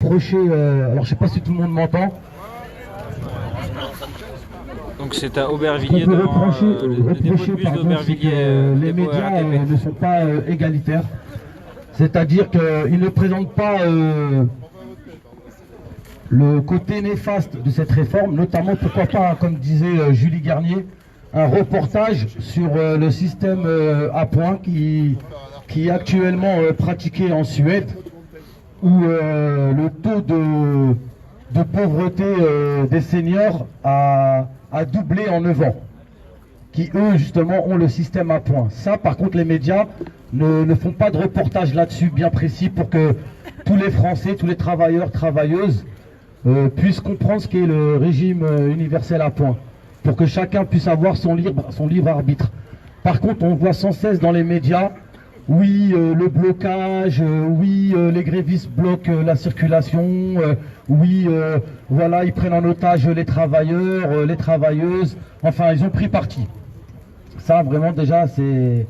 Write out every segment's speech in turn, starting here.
reprocher, alors je sais pas si tout le monde m'entend. Donc c'est à Aubervilliers, On peut devant reprocher, le dépôt de bus pardon, c'est d'Aubervilliers, que les dépôt médias RATP. ne sont pas égalitaires. C'est-à-dire qu'ils ne présentent pas le côté néfaste de cette réforme, notamment, pourquoi pas, comme disait Julie Garnier, un reportage sur le système à points qui est actuellement pratiqué en Suède, où le taux de pauvreté des seniors a doublé en 9 ans, qui eux justement ont le système à points. Ça par contre les médias ne font pas de reportage là-dessus bien précis pour que tous les Français, tous les travailleurs, travailleuses puissent comprendre ce qu'est le régime universel à points, pour que chacun puisse avoir son libre arbitre. Par contre on voit sans cesse dans les médias, oui, le blocage, oui, les grévistes bloquent la circulation, oui, voilà, ils prennent en otage les travailleurs, les travailleuses, enfin, ils ont pris parti. Ça, vraiment, déjà, c'est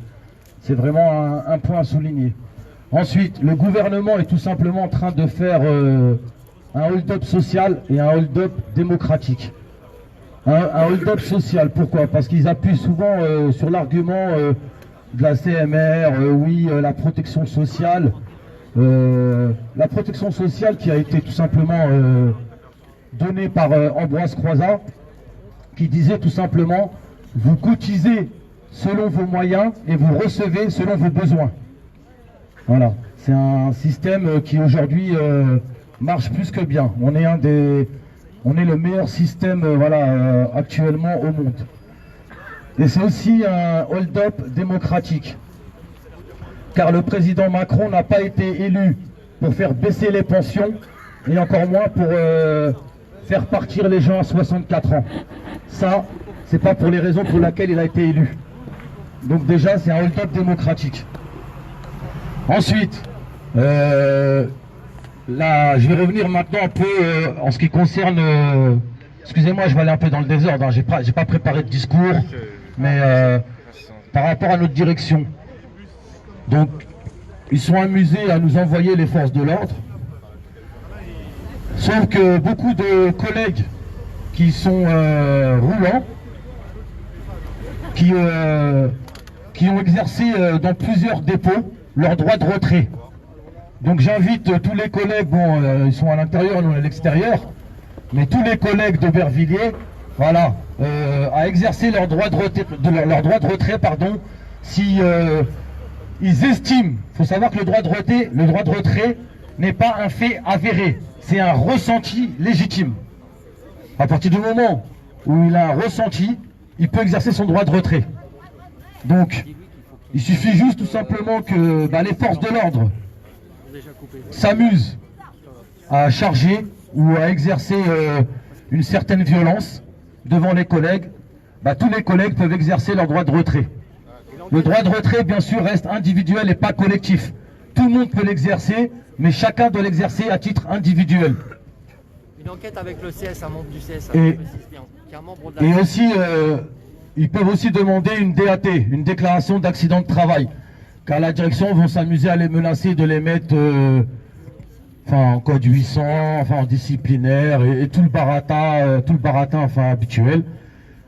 vraiment un point à souligner. Ensuite, le gouvernement est tout simplement en train de faire un hold-up social et un hold-up démocratique. Un hold-up social, pourquoi? Parce qu'ils appuient souvent sur l'argument de la CMR, oui, la protection sociale. La protection sociale qui a été tout simplement donnée par Ambroise Croizat, qui disait tout simplement, vous cotisez selon vos moyens et vous recevez selon vos besoins. Voilà, c'est un système qui aujourd'hui marche plus que bien. On est le meilleur système voilà, actuellement au monde. Et c'est aussi un hold-up démocratique. Car le président Macron n'a pas été élu pour faire baisser les pensions, et encore moins pour faire partir les gens à 64 ans. Ça, c'est pas pour les raisons pour lesquelles il a été élu. Donc déjà, c'est un hold-up démocratique. Ensuite, là, je vais revenir maintenant un peu en ce qui concerne... excusez-moi, je vais aller un peu dans le désordre, hein, j'ai pas préparé de discours. Mais par rapport à notre direction, donc ils sont amusés à nous envoyer les forces de l'ordre, sauf que beaucoup de collègues qui sont roulants, qui ont exercé dans plusieurs dépôts leur droit de retrait. Donc j'invite tous les collègues, bon ils sont à l'intérieur, nous à l'extérieur, mais tous les collègues d'Aubervilliers, voilà, à exercer leur droit de retrait, pardon, si ils estiment. Il faut savoir que le droit de retrait n'est pas un fait avéré, c'est un ressenti légitime. À partir du moment où il a un ressenti, il peut exercer son droit de retrait. Donc, il suffit juste tout simplement que les forces de l'ordre s'amusent à charger ou à exercer une certaine violence devant les collègues, tous les collègues peuvent exercer leur droit de retrait. Le droit de retrait, bien sûr, reste individuel et pas collectif. Tout le monde peut l'exercer, mais chacun doit l'exercer à titre individuel. Une enquête avec le CS, un membre du CS, et qui est un membre de la... Et aussi, ils peuvent aussi demander une DAT, une déclaration d'accident de travail, car la direction vont s'amuser à les menacer de les mettre... en code 800, en disciplinaire et tout le baratin habituel.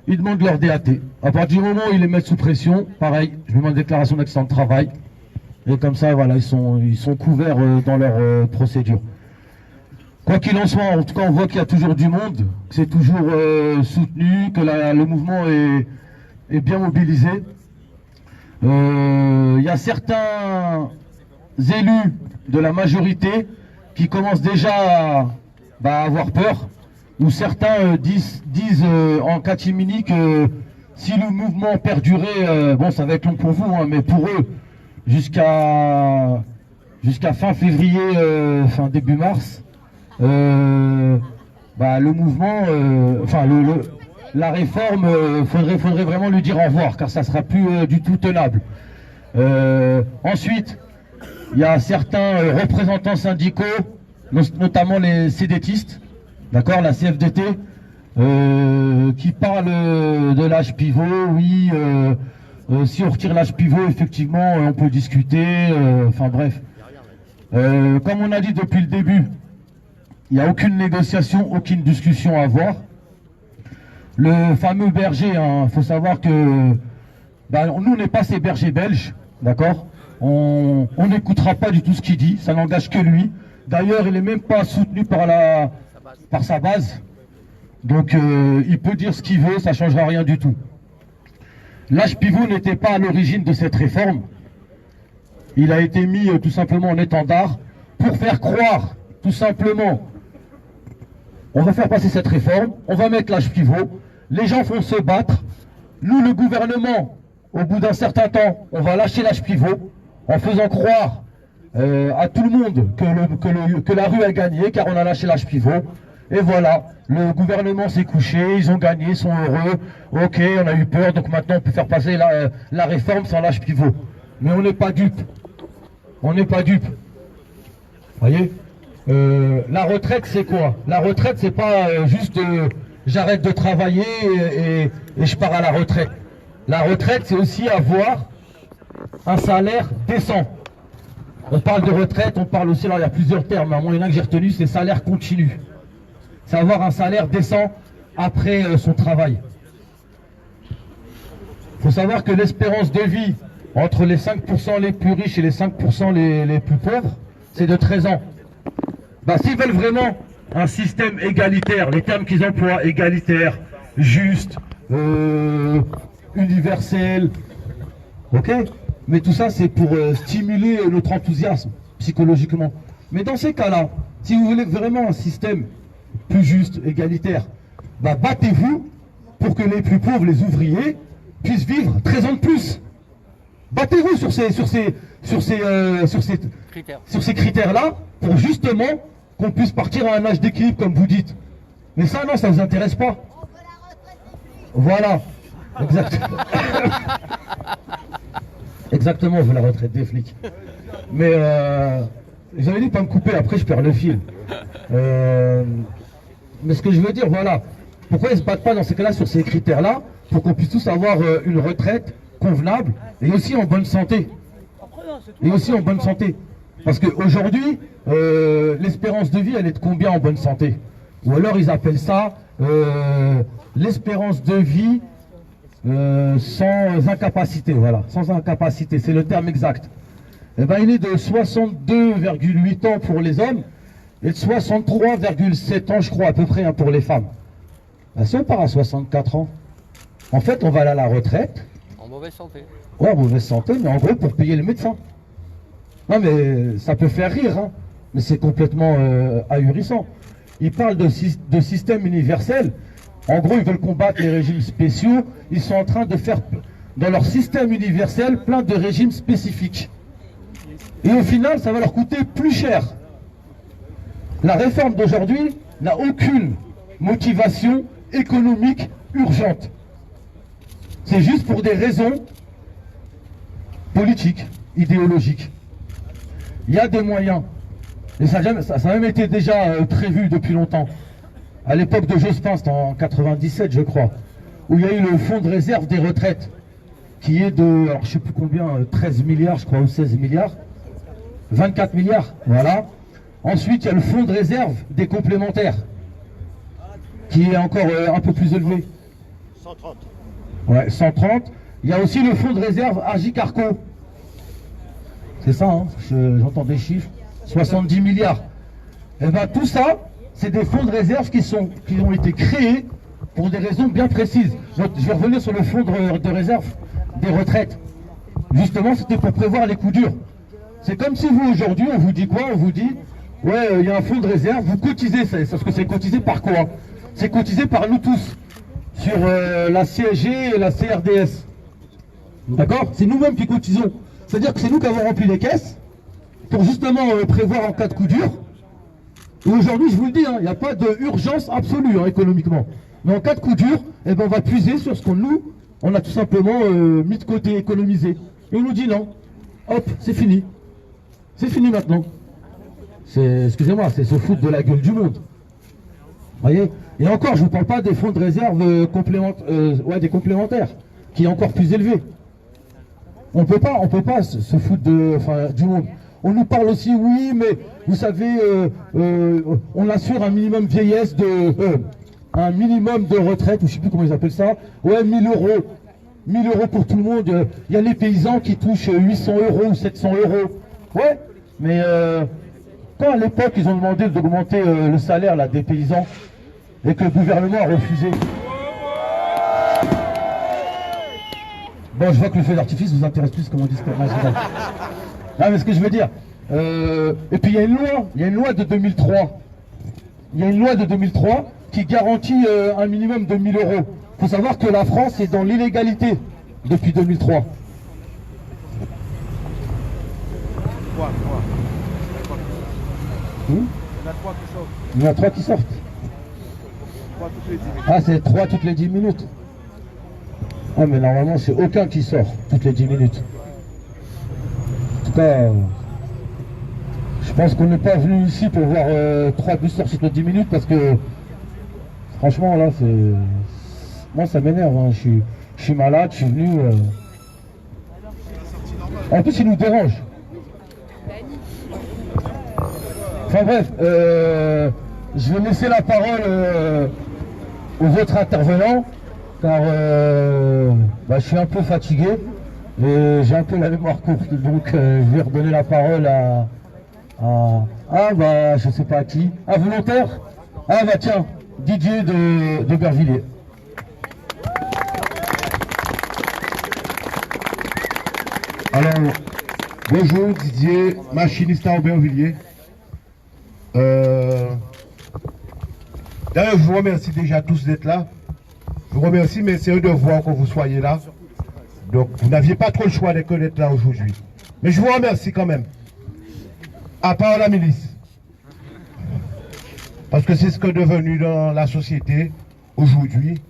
Ils demandent leur DAT. À partir du moment où ils les mettent sous pression, pareil, je demande une déclaration d'accident de travail. Et comme ça, voilà, ils sont couverts dans leur procédure. Quoi qu'il en soit, en tout cas, on voit qu'il y a toujours du monde, que c'est toujours soutenu, que le mouvement est bien mobilisé. Il y a certains élus de la majorité qui commencent déjà à avoir peur, où certains disent en catimini que si le mouvement perdurait, bon ça va être long pour vous, hein, mais pour eux, jusqu'à fin février, fin début mars, le mouvement, la réforme, faudrait vraiment lui dire au revoir, car ça sera plus du tout tenable. Ensuite, il y a certains représentants syndicaux, notamment les CDTistes, d'accord, la CFDT, qui parlent de l'âge pivot. Oui, si on retire l'âge pivot, effectivement, on peut discuter, enfin bref. Comme on a dit depuis le début, Il n'y a aucune négociation, aucune discussion à avoir. Le fameux berger, il faut savoir que nous, on n'est pas ces bergers belges, d'accord? On n'écoutera pas du tout ce qu'il dit, ça n'engage que lui. D'ailleurs, il n'est même pas soutenu par sa base. Donc, il peut dire ce qu'il veut, ça ne changera rien du tout. L'âge pivot n'était pas à l'origine de cette réforme. Il a été mis tout simplement en étendard pour faire croire, tout simplement, on va faire passer cette réforme, on va mettre l'âge pivot, les gens vont se battre, nous, le gouvernement, au bout d'un certain temps, on va lâcher l'âge pivot, en faisant croire à tout le monde que la rue a gagné, car on a lâché l'âge pivot. Et voilà, le gouvernement s'est couché, ils ont gagné, ils sont heureux, ok, on a eu peur, donc maintenant on peut faire passer la réforme sans l'âge pivot. Mais on n'est pas dupe. On n'est pas dupe. Voyez, la retraite, c'est quoi? La retraite, c'est pas juste j'arrête de travailler et je pars à la retraite. La retraite, c'est aussi avoir un salaire décent. On parle de retraite, on parle aussi, alors il y a plusieurs termes, mais il y en a que j'ai retenu, c'est salaire continu. C'est avoir un salaire décent après son travail. Il faut savoir que l'espérance de vie entre les 5% les plus riches et les 5% les plus pauvres, c'est de 13 ans. S'ils veulent vraiment un système égalitaire, les termes qu'ils emploient, égalitaire, juste, universel, ok? Mais tout ça, c'est pour stimuler notre enthousiasme psychologiquement. Mais dans ces cas-là, si vous voulez vraiment un système plus juste, égalitaire, battez-vous pour que les plus pauvres, les ouvriers, puissent vivre 13 ans de plus. Battez-vous sur ces critères-là pour justement qu'on puisse partir à un âge d'équilibre, comme vous dites. Mais ça, non, ça ne vous intéresse pas. Voilà. Exactement. Exactement, on veut la retraite des flics. Mais j'avais dit de pas me couper, après je perds le fil. Mais ce que je veux dire, voilà. Pourquoi ils ne se battent pas dans ces cas-là sur ces critères-là, pour qu'on puisse tous avoir une retraite convenable et aussi en bonne santé. Et aussi en bonne santé. Parce qu'aujourd'hui, l'espérance de vie, elle est de combien en bonne santé? Ou alors ils appellent ça l'espérance de vie sans incapacité. Voilà, sans incapacité, c'est le terme exact. Eh ben, il est de 62,8 ans pour les hommes et de 63,7 ans, je crois, à peu près, pour les femmes. Si on part à 64 ans, en fait, on va aller à la retraite. En mauvaise santé. Ouais, en mauvaise santé, mais en gros, pour payer le médecin. Non, mais ça peut faire rire, hein, mais c'est complètement ahurissant. Ils parlent de système universel. En gros, ils veulent combattre les régimes spéciaux. Ils sont en train de faire, dans leur système universel, plein de régimes spécifiques. Et au final, ça va leur coûter plus cher. La réforme d'aujourd'hui n'a aucune motivation économique urgente. C'est juste pour des raisons politiques, idéologiques. Il y a des moyens. Et ça a même été déjà prévu depuis longtemps. À l'époque de Jospin, c'était en 97, je crois, où il y a eu le fonds de réserve des retraites, qui est de, alors je ne sais plus combien, 13 milliards, je crois, ou 16 milliards, 24 milliards, voilà. Ensuite, il y a le fonds de réserve des complémentaires, qui est encore un peu plus élevé. 130. Ouais, 130. Il y a aussi le fonds de réserve Agicarco. C'est ça, hein, j'entends des chiffres. 70 milliards. Et bien tout ça, c'est des fonds de réserve qui ont été créés pour des raisons bien précises. Donc, je vais revenir sur le fonds de réserve des retraites. Justement, c'était pour prévoir les coups durs. C'est comme si vous, aujourd'hui, on vous dit quoi? On vous dit, ouais, il y a un fonds de réserve, vous cotisez. Parce que c'est cotisé par quoi? C'est cotisé par nous tous. Sur la CSG et la CRDS. D'accord? C'est nous-mêmes qui cotisons. C'est-à-dire que c'est nous qui avons rempli les caisses pour justement prévoir en cas de coup dur. Et aujourd'hui, je vous le dis, il n'y a pas d'urgence absolue économiquement. Mais en cas de coup dur, eh ben, on va puiser sur ce qu'on on a tout simplement mis de côté, économisé. Et on nous dit non. Hop, c'est fini. C'est fini maintenant. Excusez-moi, c'est se foutre de la gueule du monde. Voyez? Et encore, je ne vous parle pas des fonds de réserve des complémentaires, qui est encore plus élevé. On peut pas se foutre du monde. On nous parle aussi, oui, mais vous savez, on assure un minimum vieillesse un minimum de retraite, ou je ne sais plus comment ils appellent ça. Ouais, 1000 euros. 1000 euros pour tout le monde. Il y a les paysans qui touchent 800 euros ou 700 euros. Ouais, mais quand à l'époque ils ont demandé d'augmenter le salaire là, des paysans et que le gouvernement a refusé. Bon, je vois que le feu d'artifice vous intéresse plus, comme on dit. Non, mais ce que je veux dire. Et puis il y a une loi de 2003. Il y a une loi de 2003 qui garantit un minimum de 1000 euros. Il faut savoir que la France est dans l'illégalité depuis 2003. Il y en a 3 qui sortent. Ah, c'est 3 toutes les 10 minutes. Ah, mais normalement, c'est aucun qui sort toutes les 10 minutes. En tout cas, je pense qu'on n'est pas venu ici pour voir 3 bus sortir toutes les 10 minutes parce que, franchement, là, c'est... Moi, ça m'énerve. Hein. Je suis malade, je suis venu... En plus, il nous dérange. Enfin bref, je vais laisser la parole aux autres intervenants, car je suis un peu fatigué et j'ai un peu la mémoire courte, donc je vais redonner la parole à je sais pas à qui, un volontaire. Ah bah tiens, Didier d'Aubervilliers. Alors, bonjour Didier, machiniste à Aubervilliers. D'ailleurs, je vous remercie déjà tous d'être là. Je vous remercie, mais c'est un devoir que vous soyez là. Donc, vous n'aviez pas trop le choix d'être là aujourd'hui. Mais je vous remercie quand même. À part la milice. Parce que c'est ce que est devenu dans la société aujourd'hui.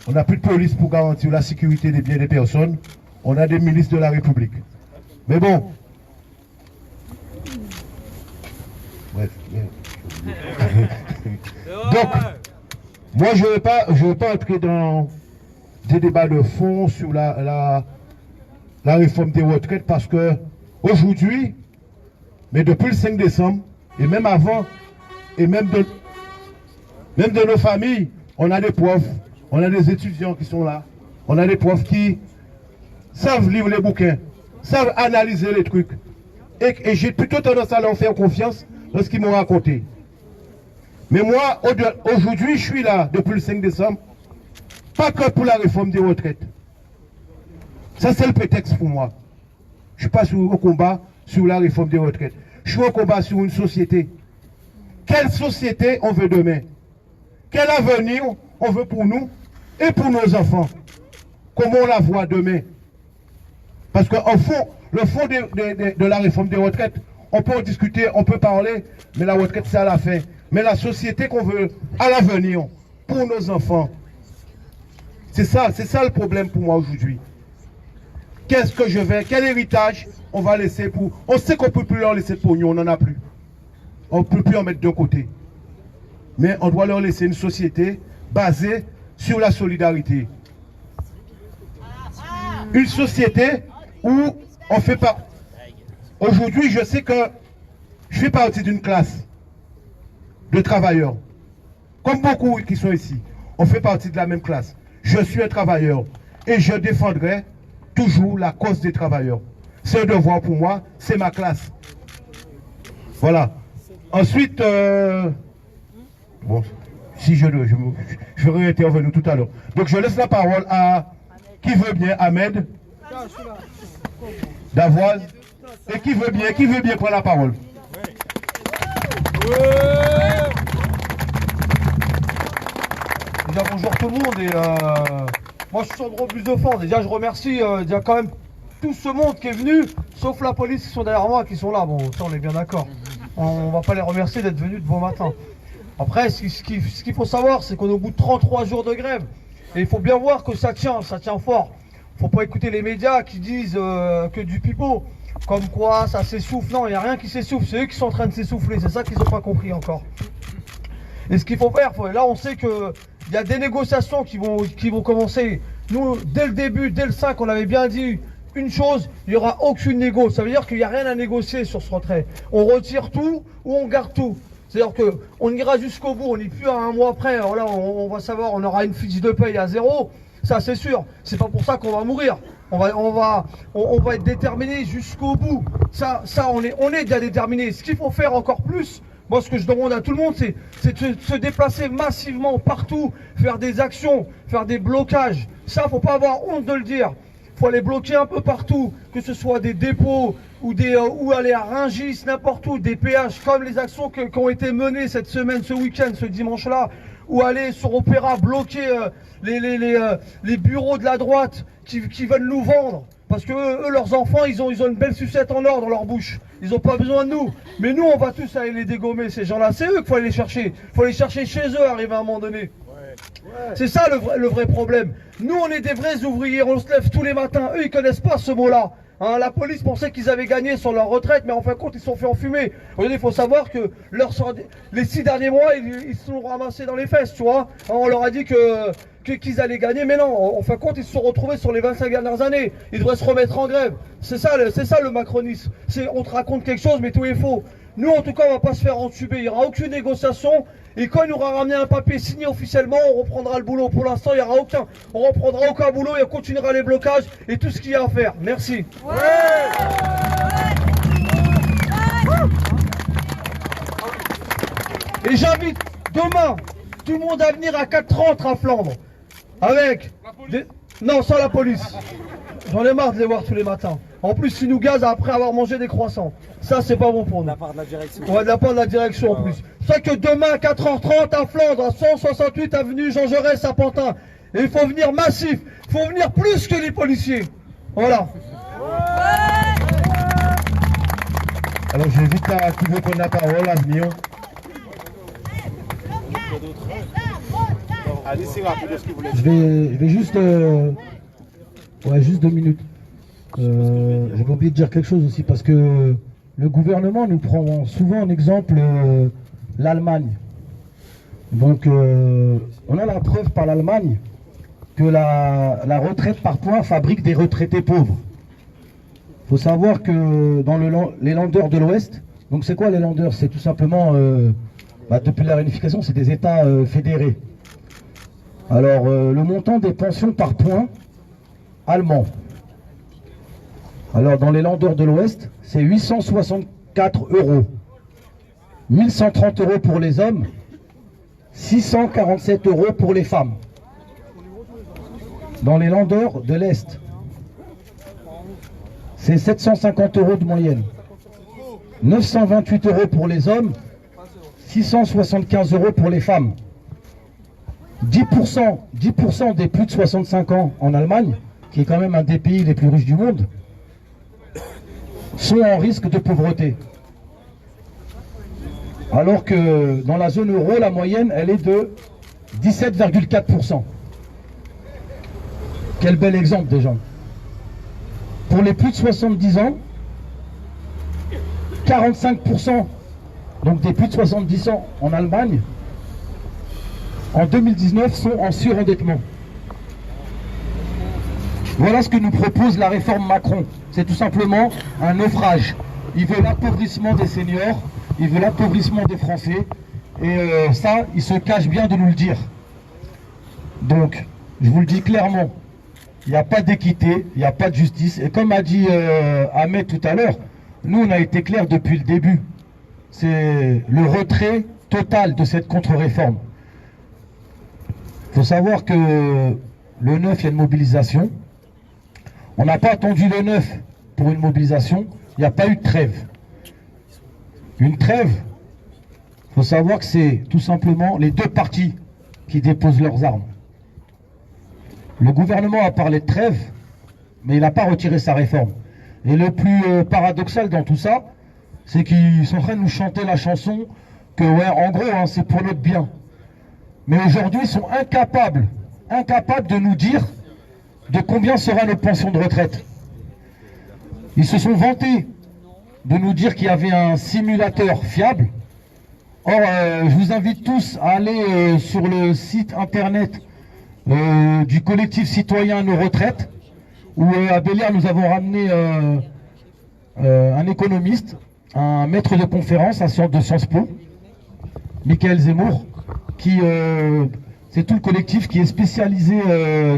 On n'a plus de police pour garantir la sécurité des biens des personnes. On a des milices de la République. Mais bon. Bref. Donc, moi je ne vais pas entrer dans des débats de fond sur la réforme des retraites parce que aujourd'hui, mais depuis le 5 décembre, et même avant, et même de nos familles, on a des profs, on a des étudiants qui sont là, on a des profs qui savent lire les bouquins, savent analyser les trucs. Et j'ai plutôt tendance à leur faire confiance dans ce qu'ils m'ont raconté. Mais moi, aujourd'hui, je suis là depuis le 5 décembre, pas que pour la réforme des retraites. Ça, c'est le prétexte pour moi. Je ne suis pas au combat sur la réforme des retraites. Je suis au combat sur une société. Quelle société on veut demain? Quel avenir on veut pour nous et pour nos enfants? Comment on la voit demain? Parce qu'en fond, le fond de la réforme des retraites, on peut en discuter, on peut parler, mais la retraite, c'est à la fin. Mais la société qu'on veut à l'avenir, pour nos enfants, c'est ça le problème pour moi aujourd'hui. Qu'est-ce que quel héritage on va laisser pour... On sait qu'on ne peut plus leur laisser de pognon, on n'en a plus. On ne peut plus en mettre de côté. Mais on doit leur laisser une société basée sur la solidarité. Une société où on fait pas... Aujourd'hui, je sais que je fais partie d'une classe de travailleurs. Comme beaucoup qui sont ici, on fait partie de la même classe. Je suis un travailleur et je défendrai toujours la cause des travailleurs. C'est un devoir pour moi, c'est ma classe. Voilà. Ensuite, bon, si je vais intervenir tout à l'heure. Donc je laisse la parole à qui veut bien, Ahmed, Davoise, et qui veut bien prendre la parole. Déjà bonjour tout le monde et moi je suis Sandro Busofort. Déjà je remercie déjà quand même tout ce monde qui est venu, sauf la police qui sont derrière moi, qui sont là. Bon, ça on est bien d'accord. On va pas les remercier d'être venus de bon matin. Après, ce qu'il faut savoir, c'est qu'on est au bout de 33 jours de grève. Et il faut bien voir que ça tient fort. Faut pas écouter les médias qui disent que du pipeau. Comme quoi ça s'essouffle. Non, il n'y a rien qui s'essouffle, c'est eux qui sont en train de s'essouffler. C'est ça qu'ils n'ont pas compris encore. Et ce qu'il faut faire, là on sait que il y a des négociations qui vont commencer. Nous, dès le début, dès le 5, on avait bien dit une chose, il n'y aura aucune négo. Ça veut dire qu'il n'y a rien à négocier sur ce retrait. On retire tout ou on garde tout. C'est-à-dire qu'on ira jusqu'au bout, on n'est plus à un mois près. Alors là, on va savoir, on aura une fiche de paye à 0. Ça, c'est sûr. C'est pas pour ça qu'on va mourir. On va être déterminé jusqu'au bout. Ça, on est déjà déterminé. Ce qu'il faut faire encore plus, moi, ce que je demande à tout le monde, c'est de se déplacer massivement partout, faire des actions, faire des blocages. Ça, faut pas avoir honte de le dire. Faut aller bloquer un peu partout, que ce soit des dépôts ou aller à Rungis, n'importe où, des péages, comme les actions qui ont été menées cette semaine, ce week-end, ce dimanche-là, ou aller sur Opéra bloquer les bureaux de la droite qui veulent nous vendre. Parce que eux, leurs enfants, ils ont une belle sucette en or dans leur bouche. Ils n'ont pas besoin de nous. Mais nous, on va tous aller les dégommer, ces gens-là. C'est eux qu'il faut aller les chercher. Il faut les chercher chez eux, arriver à un moment donné. C'est ça le vrai problème. Nous, on est des vrais ouvriers, on se lève tous les matins. Eux, ils connaissent pas ce mot-là. Hein, la police pensait qu'ils avaient gagné sur leur retraite, mais en fin de compte, ils se sont fait enfumer. Aujourd'hui, il faut savoir que les 6 derniers mois, ils se sont ramassés dans les fesses, tu vois. Hein, on leur a dit qu'ils allaient gagner, mais non, en fin de compte, ils se sont retrouvés sur les 25 dernières années. Ils devraient se remettre en grève. C'est ça le macronisme. On te raconte quelque chose, mais tout est faux. Nous, en tout cas, on va pas se faire entuber. Il n'y aura aucune négociation. Et quand il aura ramené un papier signé officiellement, on reprendra le boulot. Pour l'instant, il n'y aura aucun. On reprendra aucun boulot et on continuera les blocages et tout ce qu'il y a à faire. Merci. Et j'invite demain tout le monde à venir à 4h30 à Flandre. Avec non, sans la police. J'en ai marre de les voir tous les matins. En plus, ils nous gazent après avoir mangé des croissants. Ça, c'est pas bon pour nous. De la part de la direction. Ouais, de la part de la direction en plus. C'est que demain, 4h30 à Flandre, à 168 avenue Jean Jaurès à Pantin. Et il faut venir massif. Il faut venir plus que les policiers. Voilà. Alors, j'invite à qui veut prendre la parole à venir. Je vais juste... juste 2 minutes. J'avais oublié de dire quelque chose aussi, parce que le gouvernement nous prend souvent en exemple l'Allemagne. Donc on a la preuve par l'Allemagne que la retraite par points fabrique des retraités pauvres. Il faut savoir que dans les Länder de l'Ouest, donc c'est quoi les Länder? C'est tout simplement, depuis la réunification, c'est des États fédérés. Alors le montant des pensions par points allemands. Alors dans les Länder de l'Ouest, c'est 864 €. 1130 € pour les hommes, 647 € pour les femmes. Dans les Länder de l'Est, c'est 750 € de moyenne. 928 € pour les hommes, 675 € pour les femmes. 10% des plus de 65 ans en Allemagne, qui est quand même un des pays les plus riches du monde, sont en risque de pauvreté. Alors que dans la zone euro, la moyenne, elle est de 17,4%. Quel bel exemple déjà. Pour les plus de 70 ans, 45%, donc des plus de 70 ans en Allemagne, en 2019 sont en surendettement. Voilà ce que nous propose la réforme Macron. C'est tout simplement un naufrage. Il veut l'appauvrissement des seniors, il veut l'appauvrissement des Français, et ça, il se cache bien de nous le dire. Donc, je vous le dis clairement, il n'y a pas d'équité, il n'y a pas de justice, et comme a dit Ahmed tout à l'heure, nous on a été clairs depuis le début. C'est le retrait total de cette contre-réforme. Il faut savoir que le 9, il y a une mobilisation. On n'a pas attendu le 9 pour une mobilisation, il n'y a pas eu de trêve. Une trêve, il faut savoir que c'est tout simplement les deux partis qui déposent leurs armes. Le gouvernement a parlé de trêve, mais il n'a pas retiré sa réforme. Et le plus paradoxal dans tout ça, c'est qu'ils sont en train de nous chanter la chanson que, ouais, en gros, hein, c'est pour notre bien. Mais aujourd'hui, ils sont incapables de nous dire de combien sera notre pension de retraite. Ils se sont vantés de nous dire qu'il y avait un simulateur fiable. Or, je vous invite tous à aller sur le site internet du collectif citoyen Nos Retraites, où à Béliard nous avons ramené un économiste, un maître de conférence de Sciences Po, Michael Zemmour, qui c'est tout le collectif qui est spécialisé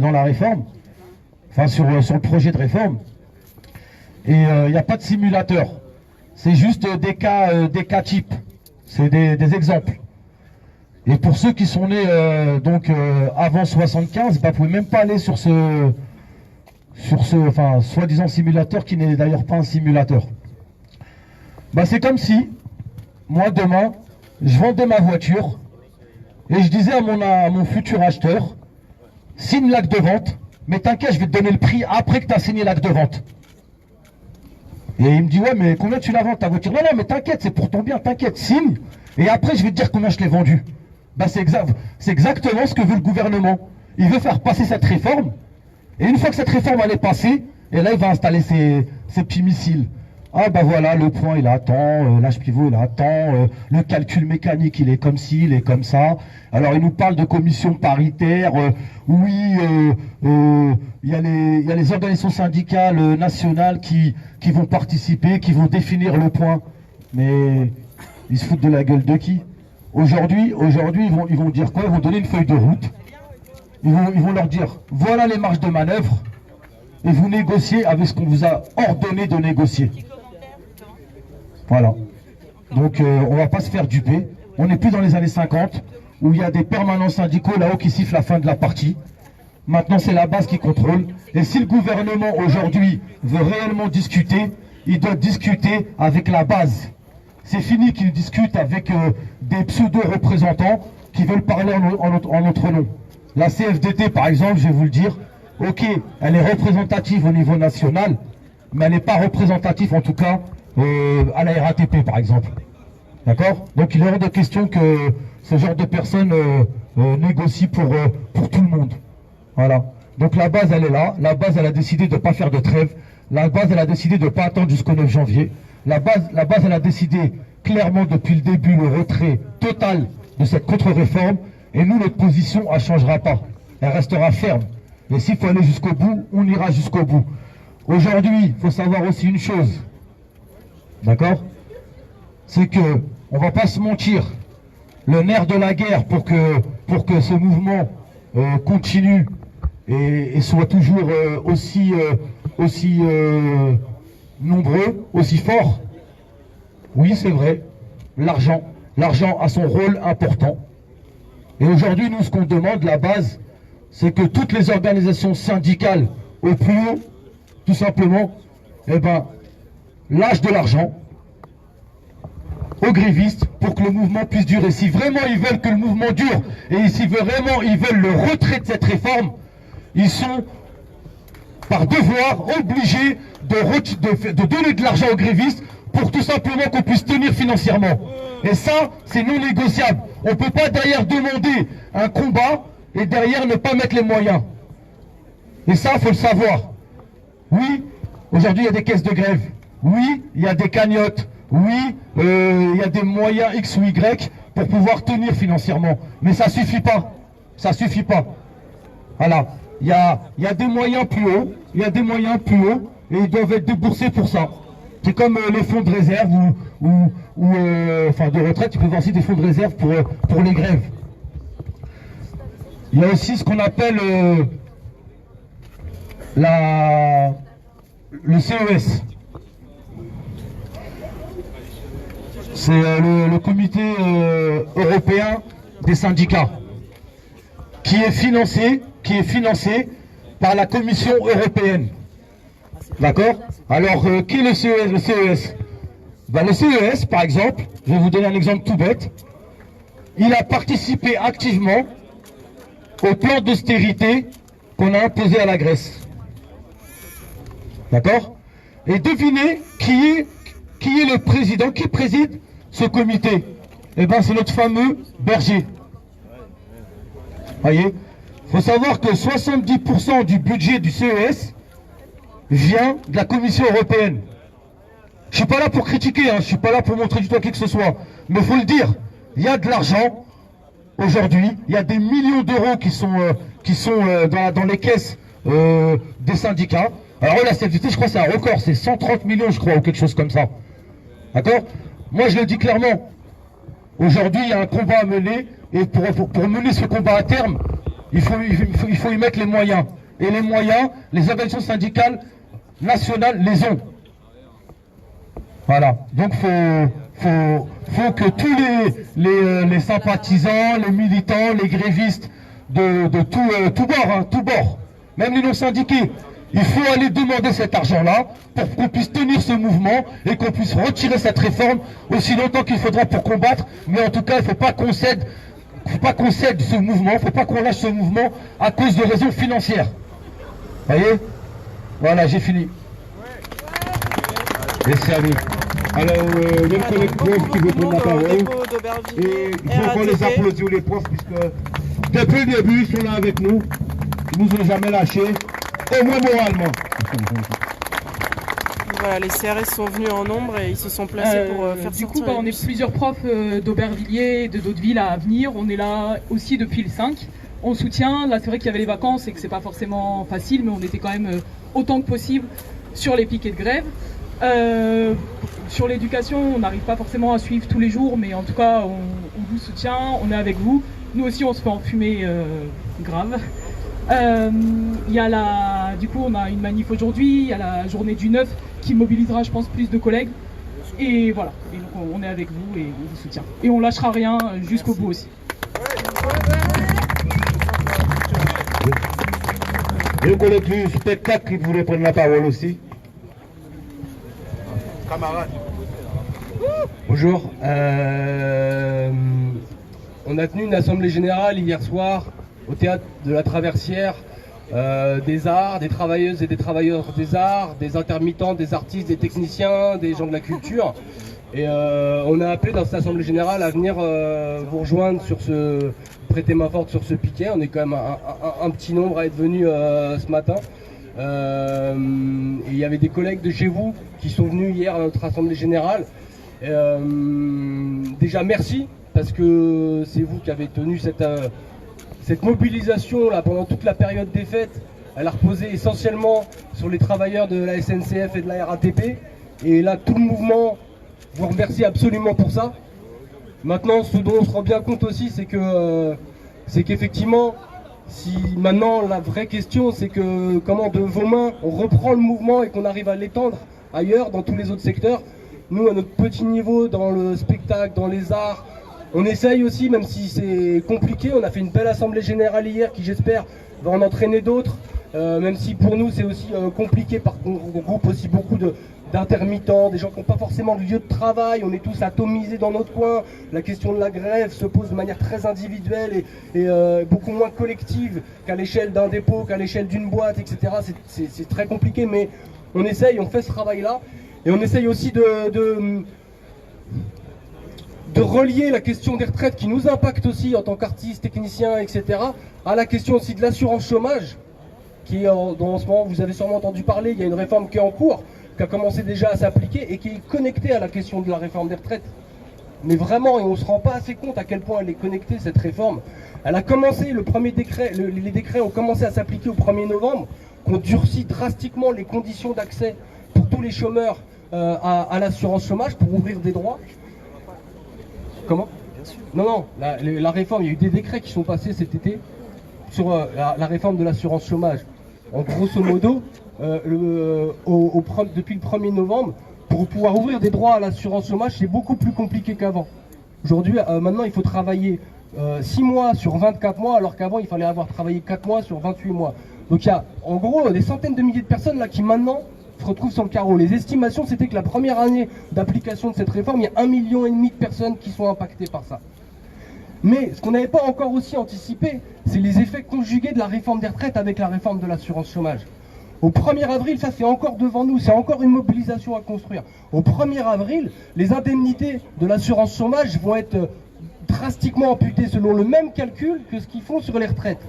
dans la réforme, enfin sur le projet de réforme. Et il n'y a pas de simulateur, c'est juste des cas types, c'est des exemples. Et pour ceux qui sont nés avant 75, bah, vous pouvez même pas aller sur ce enfin, soi-disant simulateur qui n'est d'ailleurs pas un simulateur. Bah, c'est comme si, moi demain, je vendais ma voiture et je disais à mon futur acheteur, signe l'acte de vente, mais t'inquiète, je vais te donner le prix après que tu as signé l'acte de vente. Et il me dit, ouais, mais combien tu la vends ta voiture? Non, non, mais t'inquiète, c'est pour ton bien, t'inquiète, signe, et après je vais te dire combien je l'ai vendue. Bah, c'est exactement ce que veut le gouvernement. Il veut faire passer cette réforme, et une fois que cette réforme elle est passée, et là il va installer ses petits missiles. Ah bah voilà, le point il est à tant, l'âge pivot il est à tant, le calcul mécanique il est comme ci, il est comme ça. Alors il nous parle de commission paritaire, oui, il y a les organisations syndicales nationales qui vont participer, qui vont définir le point. Mais ils se foutent de la gueule de qui? Aujourd'hui ils vont dire quoi? Ils vont donner une feuille de route. Ils vont leur dire, voilà les marges de manœuvre, et vous négociez avec ce qu'on vous a ordonné de négocier. Voilà. Donc on va pas se faire duper. On n'est plus dans les années 50, où il y a des permanents syndicaux là-haut qui sifflent la fin de la partie. Maintenant c'est la base qui contrôle. Et si le gouvernement aujourd'hui veut réellement discuter, il doit discuter avec la base. C'est fini qu'il discute avec des pseudo-représentants qui veulent parler en notre nom. La CFDT, par exemple, je vais vous le dire, ok, elle est représentative au niveau national, mais elle n'est pas représentative, en tout cas, à la RATP, par exemple. D'accord? Donc, il est hors de question que ce genre de personnes négocient pour tout le monde. Voilà. Donc, la base, elle est là. La base, elle a décidé de ne pas faire de trêve. La base, elle a décidé de ne pas attendre jusqu'au 9 janvier. La base, elle a décidé clairement depuis le début le retrait total de cette contre-réforme. Et nous, notre position, elle ne changera pas. Elle restera ferme. Et s'il faut aller jusqu'au bout, on ira jusqu'au bout. Aujourd'hui, il faut savoir aussi une chose. D'accord? C'est que, on va pas se mentir, le nerf de la guerre pour que ce mouvement continue et soit toujours aussi nombreux, aussi fort. Oui, c'est vrai. L'argent a son rôle important. Et aujourd'hui, nous, ce qu'on demande, la base, c'est que toutes les organisations syndicales au plus haut, tout simplement, eh ben, lâchent de l'argent aux grévistes pour que le mouvement puisse durer. Si vraiment ils veulent que le mouvement dure, et si vraiment ils veulent le retrait de cette réforme, ils sont par devoir obligés de donner de l'argent aux grévistes pour tout simplement qu'on puisse tenir financièrement. Et ça, c'est non négociable. On ne peut pas derrière demander un combat et derrière ne pas mettre les moyens. Et ça, il faut le savoir. Oui, aujourd'hui, il y a des caisses de grève. Oui, il y a des cagnottes. Oui, il y a des moyens X ou Y pour pouvoir tenir financièrement. Mais ça ne suffit pas. Ça ne suffit pas. Voilà. Il y a des moyens plus hauts. Il y a des moyens plus hauts. Et ils doivent être déboursés pour ça. C'est comme les fonds de réserve enfin de retraite, tu peux voir aussi des fonds de réserve pour les grèves. Il y a aussi ce qu'on appelle le CES. C'est le comité européen des syndicats qui est financé par la Commission européenne. D'accord? Alors, qui est le CES? Le CES, ben, le CES, par exemple, je vais vous donner un exemple tout bête, il a participé activement au plan d'austérité qu'on a imposé à la Grèce. D'accord? Et devinez qui est le président, qui préside ce comité? Eh bien, c'est notre fameux Berger. Voyez? Il faut savoir que 70% du budget du CES vient de la Commission européenne. Je suis pas là pour critiquer, hein, je suis pas là pour montrer du doigt qui que ce soit, mais il faut le dire, il y a de l'argent aujourd'hui, il y a des millions d'euros qui sont dans les caisses des syndicats. Alors la CFDT, je crois que c'est un record, c'est 130 millions, je crois, ou quelque chose comme ça. D'accord? Moi, je le dis clairement. Aujourd'hui, il y a un combat à mener, et pour mener ce combat à terme, il faut y mettre les moyens. Et les moyens, les organisations syndicales nationales les ont. Voilà. Donc, faut que tous les sympathisants, les militants, les grévistes de tout bord, même les non-syndiqués, il faut aller demander cet argent-là pour qu'on puisse tenir ce mouvement et qu'on puisse retirer cette réforme aussi longtemps qu'il faudra pour combattre. Mais en tout cas, il ne faut pas qu'on cède ce mouvement, il ne faut pas qu'on lâche ce mouvement à cause de raisons financières. Voyez? Voilà, j'ai fini. Merci à vous. Alors, il y a une collègue prof qui veut prendre la parole. Et il faut qu'on les applaudisse, les profs, puisque depuis le début, ils sont là avec nous. Ils nous ont jamais lâchés, au moins moralement. Voilà, les CRS sont venus en nombre et ils se sont placés pour faire du coup, sortir les on est bus. plusieurs profs d'Aubervilliers et de d'autres villes à venir. On est là aussi depuis le 5. On soutient. Là, c'est vrai qu'il y avait les vacances et que c'est pas forcément facile, mais on était quand même autant que possible sur les piquets de grève. Sur l'éducation, on n'arrive pas forcément à suivre tous les jours, mais en tout cas, on vous soutient, on est avec vous. Nous aussi, on se fait enfumer grave. Du coup, on a une manif aujourd'hui, il y a la journée du 9 qui mobilisera, je pense, plus de collègues. Et voilà, et donc on est avec vous et on vous soutient. Et on lâchera rien jusqu'au bout aussi. Il y a un collègue du spectacle qui voulait prendre la parole aussi. Camarade. Bonjour. On a tenu une assemblée générale hier soir au théâtre de la Traversière des arts, des travailleuses et des travailleurs des arts, des intermittents, des artistes, des techniciens, des gens de la culture. Et on a appelé dans cette assemblée générale à venir vous rejoindre prêter main forte sur ce piquet. On est quand même un petit nombre à être venus ce matin. Il y avait des collègues de chez vous qui sont venus hier à notre assemblée générale. Déjà merci, parce que c'est vous qui avez tenu cette mobilisation là pendant toute la période des fêtes. Elle a reposé essentiellement sur les travailleurs de la SNCF et de la RATP. Et là, tout le mouvement vous remercie absolument pour ça. Maintenant, ce dont on se rend bien compte aussi, c'est qu'effectivement, si maintenant la vraie question, c'est que comment de vos mains on reprend le mouvement et qu'on arrive à l'étendre ailleurs, dans tous les autres secteurs. Nous, à notre petit niveau, dans le spectacle, dans les arts, on essaye aussi, même si c'est compliqué. On a fait une belle assemblée générale hier qui, j'espère, va en entraîner d'autres. Même si pour nous, c'est aussi compliqué, parce qu'on regroupe aussi beaucoup d'intermittents, des gens qui n'ont pas forcément de lieu de travail. On est tous atomisés dans notre coin. La question de la grève se pose de manière très individuelle et beaucoup moins collective qu'à l'échelle d'un dépôt, qu'à l'échelle d'une boîte, etc. C'est très compliqué, mais on essaye, on fait ce travail-là. Et on essaye aussi de relier la question des retraites qui nous impacte aussi en tant qu'artistes, techniciens, etc. à la question aussi de l'assurance chômage, qui en ce moment, vous avez sûrement entendu parler, il y a une réforme qui est en cours, qui a commencé déjà à s'appliquer et qui est connectée à la question de la réforme des retraites. Mais vraiment, et on ne se rend pas assez compte à quel point elle est connectée, cette réforme. Elle a commencé, les décrets ont commencé à s'appliquer au 1er novembre, qu'on durcit drastiquement les conditions d'accès pour tous les chômeurs à l'assurance chômage pour ouvrir des droits. Comment ? Non, la réforme, il y a eu des décrets qui sont passés cet été sur la réforme de l'assurance chômage. En grosso modo, depuis le 1er novembre, pour pouvoir ouvrir des droits à l'assurance chômage, c'est beaucoup plus compliqué qu'avant. Aujourd'hui, maintenant, il faut travailler 6 mois sur 24 mois, alors qu'avant, il fallait avoir travaillé 4 mois sur 28 mois. Donc il y a en gros des centaines de milliers de personnes là qui maintenant se retrouvent sur le carreau. Les estimations, c'était que la première année d'application de cette réforme, il y a 1,5 million de personnes qui sont impactées par ça. Mais ce qu'on n'avait pas encore aussi anticipé, c'est les effets conjugués de la réforme des retraites avec la réforme de l'assurance chômage. Au 1er avril, ça c'est encore devant nous, c'est encore une mobilisation à construire. Au 1er avril, les indemnités de l'assurance chômage vont être drastiquement amputées selon le même calcul que ce qu'ils font sur les retraites.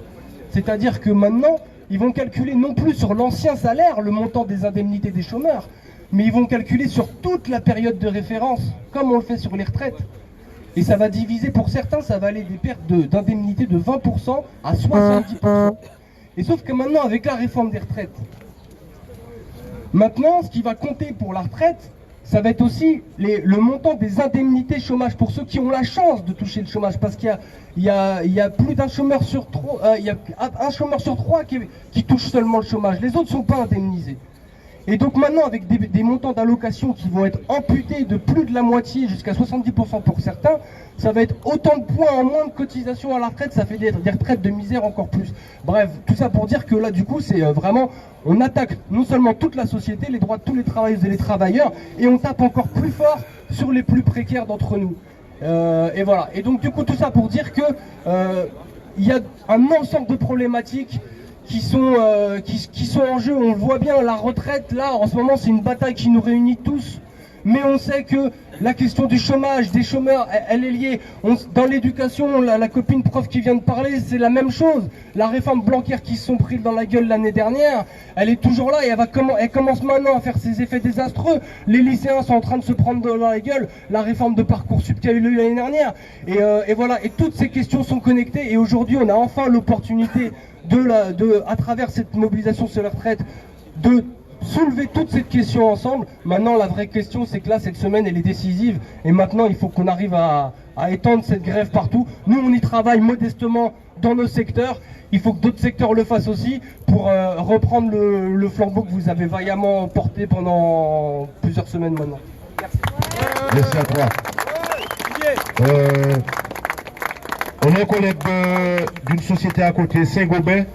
C'est-à-dire que maintenant, ils vont calculer non plus sur l'ancien salaire le montant des indemnités des chômeurs, mais ils vont calculer sur toute la période de référence, comme on le fait sur les retraites. Et ça va diviser, pour certains, ça va aller des pertes d'indemnités de 20% à 70%. Et sauf que maintenant, avec la réforme des retraites, maintenant, ce qui va compter pour la retraite, ça va être aussi le montant des indemnités chômage pour ceux qui ont la chance de toucher le chômage, parce qu'il y a plus d'un chômeur sur trois, il y a un chômeur sur trois qui touche seulement le chômage. Les autres ne sont pas indemnisés. Et donc maintenant, avec des montants d'allocation qui vont être amputés de plus de la moitié, jusqu'à 70% pour certains, ça va être autant de points en moins de cotisation à la retraite, ça fait des retraites de misère encore plus. Bref, tout ça pour dire que là, du coup, c'est vraiment, on attaque non seulement toute la société, les droits de tous les travailleuses et les travailleurs, et on tape encore plus fort sur les plus précaires d'entre nous. Et voilà. Et donc, du coup, tout ça pour dire que il y a un ensemble de problématiques qui sont en jeu. On le voit bien, la retraite, là, en ce moment, c'est une bataille qui nous réunit tous. Mais on sait que la question du chômage, des chômeurs, elle est liée. Dans l'éducation, la copine prof qui vient de parler, c'est la même chose. La réforme Blanquer qui se sont pris dans la gueule l'année dernière, elle est toujours là et elle commence maintenant à faire ses effets désastreux. Les lycéens sont en train de se prendre dans la gueule la réforme de Parcoursup qui a eu lieu l'année dernière. Et voilà, et toutes ces questions sont connectées. Et aujourd'hui, on a enfin l'opportunité à travers cette mobilisation sur la retraite, de soulever toute cette question ensemble. Maintenant, la vraie question, c'est que là, cette semaine, elle est décisive. Et maintenant, il faut qu'on arrive à étendre cette grève partout. Nous, on y travaille modestement dans nos secteurs. Il faut que d'autres secteurs le fassent aussi pour reprendre le flambeau que vous avez vaillamment porté pendant plusieurs semaines maintenant. Merci. Merci à toi. On a un collègue d'une société à côté, Saint-Gobain,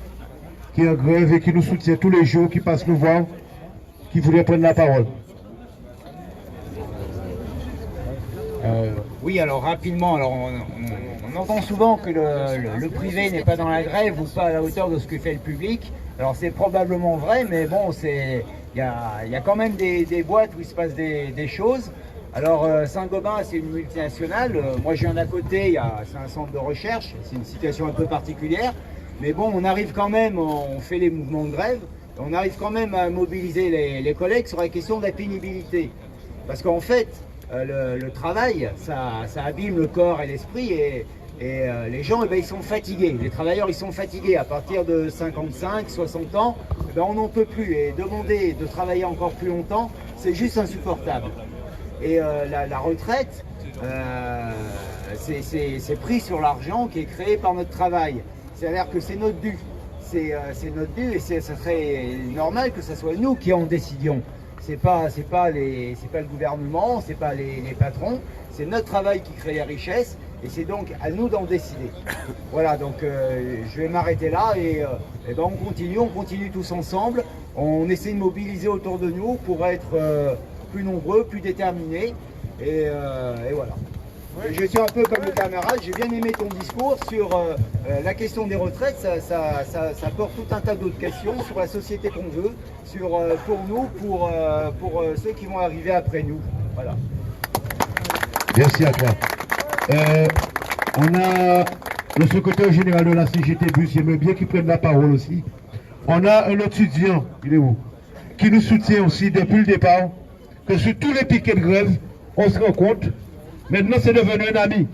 qui est en grève et qui nous soutient tous les jours, qui passe nous voir, qui voulait prendre la parole. Oui, alors rapidement, alors on entend souvent que le privé n'est pas dans la grève ou pas à la hauteur de ce que fait le public. Alors c'est probablement vrai, mais bon, il y a quand même des boîtes où il se passe des choses. Alors Saint-Gobain, c'est une multinationale. Moi je viens d'à côté, c'est un centre de recherche, c'est une situation un peu particulière. Mais bon, on arrive quand même, on fait les mouvements de grève, on arrive quand même à mobiliser les collègues sur la question de la pénibilité. Parce qu'en fait, le travail, ça abîme le corps et l'esprit et les gens, ils sont fatigués. Les travailleurs, ils sont fatigués. À partir de 55, 60 ans, on n'en peut plus. Et demander de travailler encore plus longtemps, c'est juste insupportable. Et la retraite, c'est pris sur l'argent qui est créé par notre travail. C'est-à-dire que c'est notre dû. C'est notre dû et ça serait normal que ce soit nous qui en décidions. C'est pas le gouvernement, c'est pas les patrons, c'est notre travail qui crée les richesses et c'est donc à nous d'en décider. Voilà, donc je vais m'arrêter là et on continue tous ensemble. On essaie de mobiliser autour de nous pour être plus nombreux, plus déterminés et voilà. Je suis un peu comme le camarade, j'ai bien aimé ton discours sur la question des retraites, ça porte tout un tas d'autres questions sur la société qu'on veut, pour nous, pour ceux qui vont arriver après nous. Voilà. Merci à toi. On a le secrétaire général de la CGT Bus, il aime bien qu'il prenne la parole aussi. On a un étudiant, il est où, qui nous soutient aussi depuis le départ, que sur tous les piquets de grève, on se rend compte. Maintenant, c'est devenu un ami.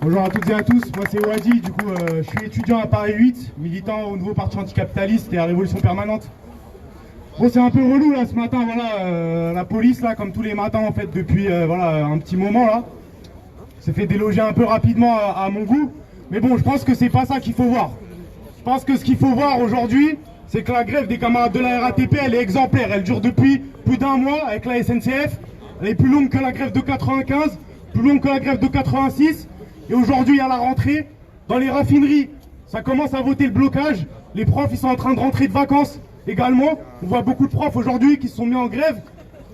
Bonjour à toutes et à tous, moi c'est Wadi, du coup je suis étudiant à Paris 8, militant au nouveau parti anticapitaliste et à Révolution Permanente. Bon, c'est un peu relou là ce matin, voilà, la police là, comme tous les matins en fait depuis voilà, un petit moment là, s'est fait déloger un peu rapidement à mon goût. Mais bon, je pense que c'est pas ça qu'il faut voir. Je pense que ce qu'il faut voir aujourd'hui, c'est que la grève des camarades de la RATP, elle est exemplaire, elle dure depuis plus d'un mois avec la SNCF. Elle est plus longue que la grève de 95, plus longue que la grève de 86. Et aujourd'hui, à la rentrée, dans les raffineries, ça commence à voter le blocage. Les profs, ils sont en train de rentrer de vacances également. On voit beaucoup de profs aujourd'hui qui se sont mis en grève.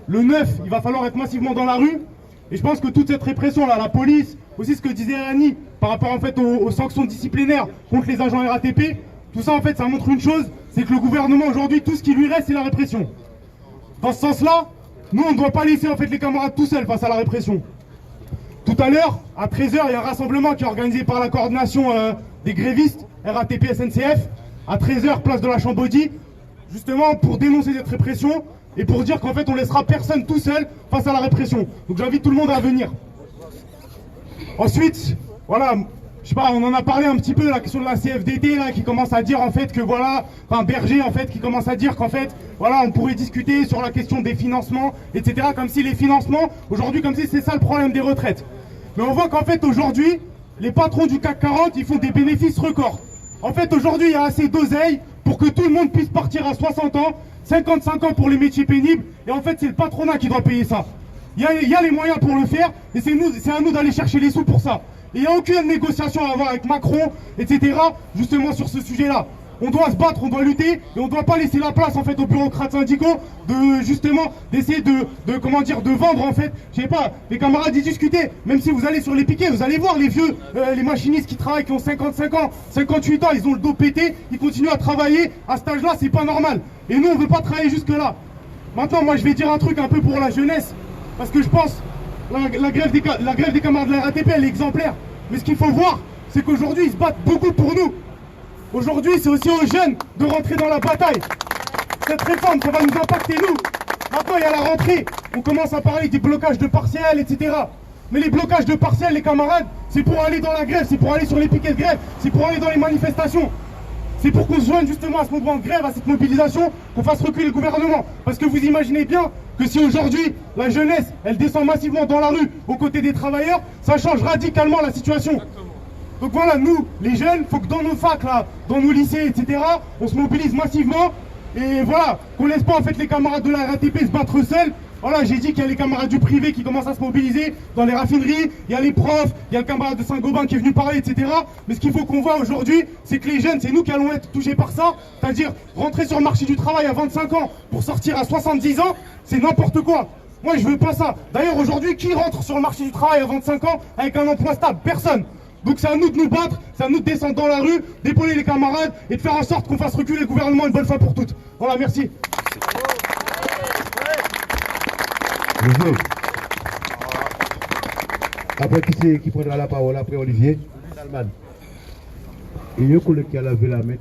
Le 9, il va falloir être massivement dans la rue. Et je pense que toute cette répression-là, la police, aussi ce que disait Annie, par rapport en fait aux sanctions disciplinaires contre les agents RATP, tout ça en fait, ça montre une chose, c'est que le gouvernement aujourd'hui, tout ce qui lui reste, c'est la répression. Dans ce sens-là, nous, on ne doit pas laisser en fait les camarades tout seuls face à la répression. Tout à l'heure, à 13h, il y a un rassemblement qui est organisé par la coordination des grévistes, RATP, SNCF, à 13h, place de la Chambaudie, justement pour dénoncer cette répression et pour dire qu'en fait, on ne laissera personne tout seul face à la répression. Donc j'invite tout le monde à venir. Ensuite, voilà, je sais pas, on en a parlé un petit peu, la question de la CFDT, là, qui commence à dire, en fait, que voilà, enfin, Berger, en fait, qui commence à dire qu'en fait, voilà, on pourrait discuter sur la question des financements, etc., comme si les financements, aujourd'hui, comme si c'est ça le problème des retraites. Mais on voit qu'en fait, aujourd'hui, les patrons du CAC 40, ils font des bénéfices records. En fait, aujourd'hui, il y a assez d'oseille pour que tout le monde puisse partir à 60 ans, 55 ans pour les métiers pénibles, et en fait, c'est le patronat qui doit payer ça. Il y a les moyens pour le faire, et c'est à nous d'aller chercher les sous pour ça. Et il n'y a aucune négociation à avoir avec Macron, etc., justement sur ce sujet-là. On doit se battre, on doit lutter, et on ne doit pas laisser la place, en fait, aux bureaucrates syndicaux de, justement, d'essayer de vendre, en fait. Je sais pas, les camarades y discutaient, même si vous allez sur les piquets, vous allez voir les vieux, les machinistes qui travaillent, qui ont 55 ans, 58 ans, ils ont le dos pété, ils continuent à travailler, à cet âge-là, c'est pas normal. Et nous, on ne veut pas travailler jusque-là. Maintenant, moi, je vais dire un truc un peu pour la jeunesse, parce que je pense, la grève des camarades de la RATP, elle est exemplaire. Mais ce qu'il faut voir, c'est qu'aujourd'hui, ils se battent beaucoup pour nous. Aujourd'hui, c'est aussi aux jeunes de rentrer dans la bataille. Cette réforme, ça va nous impacter, nous. Maintenant, il y a la rentrée. On commence à parler des blocages de partiels, etc. Mais les blocages de partiels, les camarades, c'est pour aller dans la grève, c'est pour aller sur les piquets de grève, c'est pour aller dans les manifestations. C'est pour qu'on se joigne justement à ce mouvement de grève, à cette mobilisation, qu'on fasse reculer le gouvernement. Parce que vous imaginez bien que si aujourd'hui, la jeunesse, elle descend massivement dans la rue aux côtés des travailleurs, ça change radicalement la situation. Donc voilà, nous, les jeunes, faut que dans nos facs, là, dans nos lycées, etc., on se mobilise massivement. Et voilà, qu'on laisse pas en fait les camarades de la RATP se battre seuls. Voilà, j'ai dit qu'il y a les camarades du privé qui commencent à se mobiliser dans les raffineries, il y a les profs, il y a le camarade de Saint-Gobain qui est venu parler, etc. Mais ce qu'il faut qu'on voit aujourd'hui, c'est que les jeunes, c'est nous qui allons être touchés par ça. C'est-à-dire, rentrer sur le marché du travail à 25 ans pour sortir à 70 ans, c'est n'importe quoi. Moi, je veux pas ça. D'ailleurs, aujourd'hui, qui rentre sur le marché du travail à 25 ans avec un emploi stable? Personne. Donc c'est à nous de nous battre, c'est à nous de descendre dans la rue, d'épauler les camarades et de faire en sorte qu'on fasse reculer le gouvernement une bonne fois pour toutes. Voilà, merci. Après, qui prendra la parole après Olivier? Salman. Et il y a un collègue qui a lavé la main.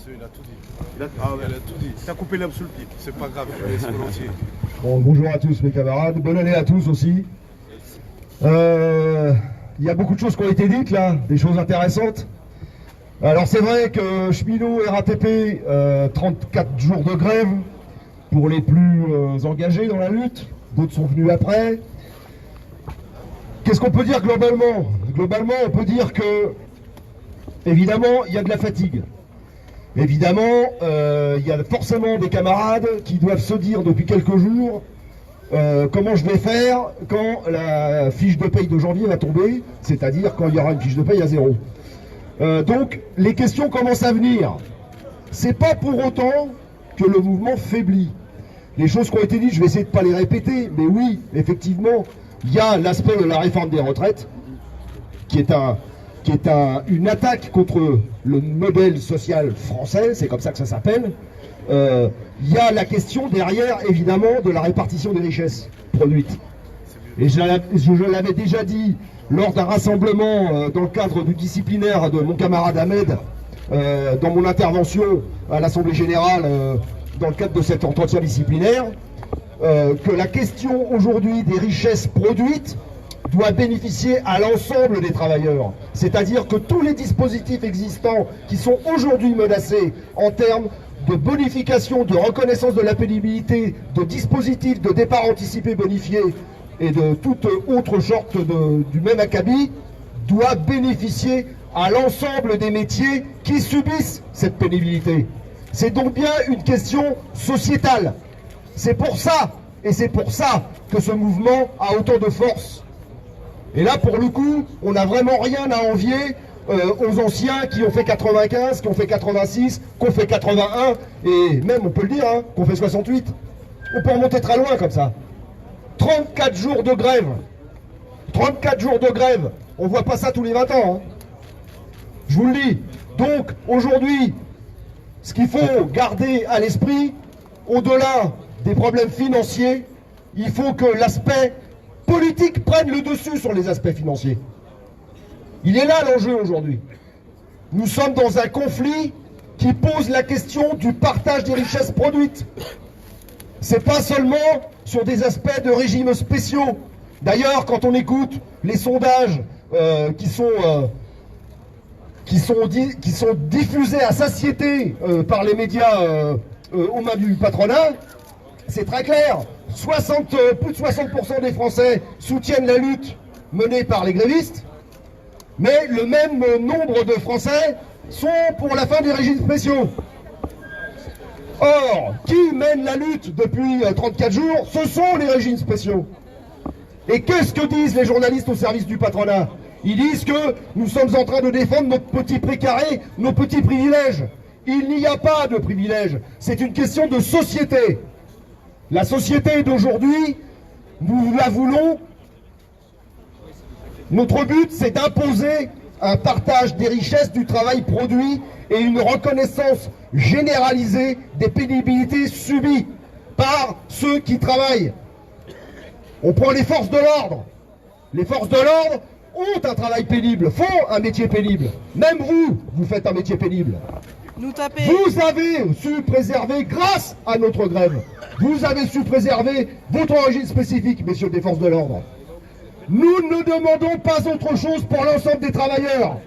Il a tout dit. Il a tout dit. Il a coupé l'herbe sous le pied. C'est pas grave, je vais laisser volontiers. Bon, bonjour à tous mes camarades, bonne année à tous aussi. Il y a beaucoup de choses qui ont été dites là, des choses intéressantes. Alors c'est vrai que cheminot, RATP, 34 jours de grève pour les plus engagés dans la lutte, d'autres sont venus après. Qu'est-ce qu'on peut dire globalement? Globalement, on peut dire que, évidemment, il y a de la fatigue. Évidemment, il y a forcément des camarades qui doivent se dire depuis quelques jours comment je vais faire quand la fiche de paye de janvier va tomber, c'est-à-dire quand il y aura une fiche de paye à zéro. Donc, les questions commencent à venir. C'est pas pour autant que le mouvement faiblit. Les choses qui ont été dites, je vais essayer de ne pas les répéter, mais oui, effectivement, il y a l'aspect de la réforme des retraites, qui est une attaque contre le modèle social français, c'est comme ça que ça s'appelle. Il y a la question derrière, évidemment, de la répartition des richesses produites. Et je l'avais déjà dit lors d'un rassemblement dans le cadre du disciplinaire de mon camarade Ahmed, dans mon intervention à l'Assemblée Générale, dans le cadre de cet entretien disciplinaire, que la question aujourd'hui des richesses produites doit bénéficier à l'ensemble des travailleurs. C'est-à-dire que tous les dispositifs existants qui sont aujourd'hui menacés en termes de bonification, de reconnaissance de la pénibilité, de dispositifs de départ anticipé bonifié et de toute autre sorte du même acabit, doit bénéficier à l'ensemble des métiers qui subissent cette pénibilité. C'est donc bien une question sociétale. C'est pour ça, et c'est pour ça que ce mouvement a autant de force. Et là, pour le coup, on n'a vraiment rien à envier aux anciens qui ont fait 95, qui ont fait 86, qui ont fait 81, et même, on peut le dire, hein, qui ont fait 68. On peut remonter très loin comme ça. 34 jours de grève. 34 jours de grève. On ne voit pas ça tous les 20 ans. Hein. Je vous le dis. Donc, aujourd'hui, ce qu'il faut garder à l'esprit, au-delà des problèmes financiers, il faut que l'aspect politique prenne le dessus sur les aspects financiers. Il est là l'enjeu aujourd'hui. Nous sommes dans un conflit qui pose la question du partage des richesses produites. C'est pas seulement sur des aspects de régimes spéciaux. D'ailleurs, quand on écoute les sondages qui sont qui sont diffusés à satiété par les médias aux mains du patronat, c'est très clair. Plus de 60% des Français soutiennent la lutte menée par les grévistes, mais le même nombre de Français sont pour la fin des régimes spéciaux. Or, qui mène la lutte depuis 34 jours? Ce sont les régimes spéciaux. Et qu'est-ce que disent les journalistes au service du patronat? Ils disent que nous sommes en train de défendre notre petit précaré, nos petits privilèges. Il n'y a pas de privilèges, c'est une question de société. La société d'aujourd'hui, nous la voulons. Notre but, c'est d'imposer un partage des richesses du travail produit et une reconnaissance généralisée des pénibilités subies par ceux qui travaillent. On prend les forces de l'ordre. Les forces de l'ordre ont un travail pénible, font un métier pénible. Même vous, vous faites un métier pénible. Nous taper. Vous avez su préserver, grâce à notre grève, vous avez su préserver votre origine spécifique, messieurs des forces de l'ordre. Nous ne demandons pas autre chose pour l'ensemble des travailleurs.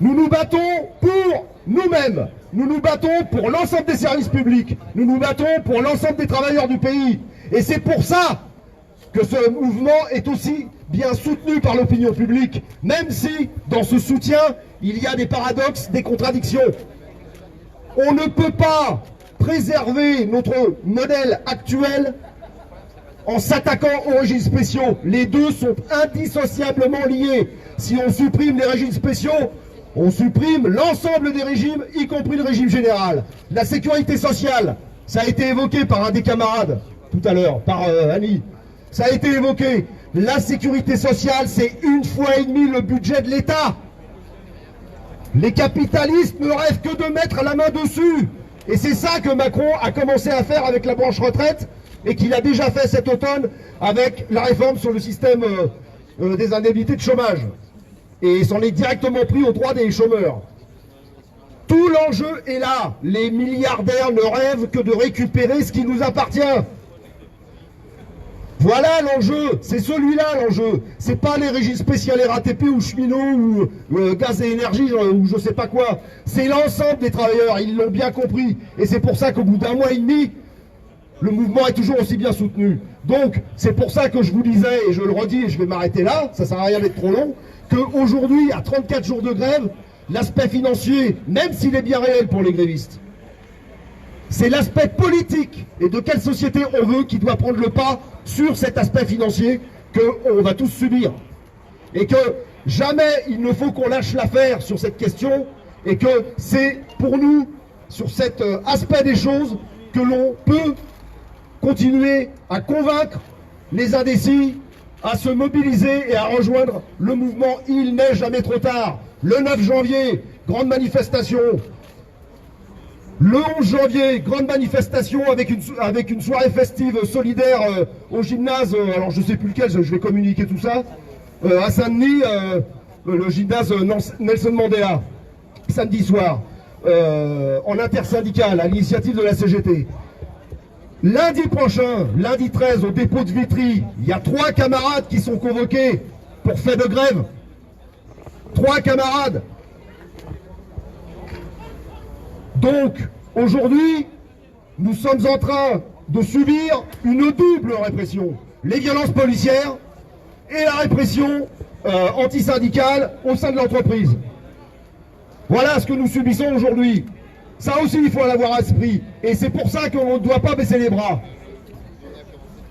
Nous nous battons pour nous-mêmes. Nous nous battons pour l'ensemble des services publics. Nous nous battons pour l'ensemble des travailleurs du pays. Et c'est pour ça que ce mouvement est aussi bien soutenu par l'opinion publique, même si, dans ce soutien, il y a des paradoxes, des contradictions. On ne peut pas préserver notre modèle actuel en s'attaquant aux régimes spéciaux. Les deux sont indissociablement liés. Si on supprime les régimes spéciaux, on supprime l'ensemble des régimes, y compris le régime général. La sécurité sociale, ça a été évoqué par un des camarades tout à l'heure, par Annie. Ça a été évoqué. La sécurité sociale, c'est 1,5 fois le budget de l'État. Les capitalistes ne rêvent que de mettre la main dessus. Et c'est ça que Macron a commencé à faire avec la branche retraite et qu'il a déjà fait cet automne avec la réforme sur le système des indemnités de chômage. Et il s'en est directement pris aux droits des chômeurs. Tout l'enjeu est là. Les milliardaires ne rêvent que de récupérer ce qui nous appartient. Voilà l'enjeu, c'est celui-là l'enjeu. C'est pas les régimes spéciaux RATP ou cheminots ou gaz et énergie ou je sais pas quoi. C'est l'ensemble des travailleurs, ils l'ont bien compris. Et c'est pour ça qu'au bout d'un mois et demi, le mouvement est toujours aussi bien soutenu. Donc, c'est pour ça que je vous disais, et je le redis et je vais m'arrêter là, ça sert à rien d'être trop long, qu'aujourd'hui, à 34 jours de grève, l'aspect financier, même s'il est bien réel pour les grévistes, c'est l'aspect politique et de quelle société on veut qui doit prendre le pas sur cet aspect financier qu'on va tous subir. Et que jamais il ne faut qu'on lâche l'affaire sur cette question et que c'est pour nous, sur cet aspect des choses, que l'on peut continuer à convaincre les indécis à se mobiliser et à rejoindre le mouvement Il n'est jamais trop tard. Le 9 janvier, grande manifestation. Le 11 janvier, grande manifestation avec une soirée festive solidaire au gymnase, alors je sais plus lequel, je vais communiquer tout ça, à Saint-Denis, le gymnase Nelson Mandela, samedi soir, en intersyndical, à l'initiative de la CGT. Lundi prochain, lundi 13, au dépôt de Vitry, il y a 3 camarades qui sont convoqués pour fait de grève. 3 camarades. Donc, aujourd'hui, nous sommes en train de subir une double répression. Les violences policières et la répression antisyndicale au sein de l'entreprise. Voilà ce que nous subissons aujourd'hui. Ça aussi, il faut l'avoir à l'esprit. Et c'est pour ça qu'on ne doit pas baisser les bras.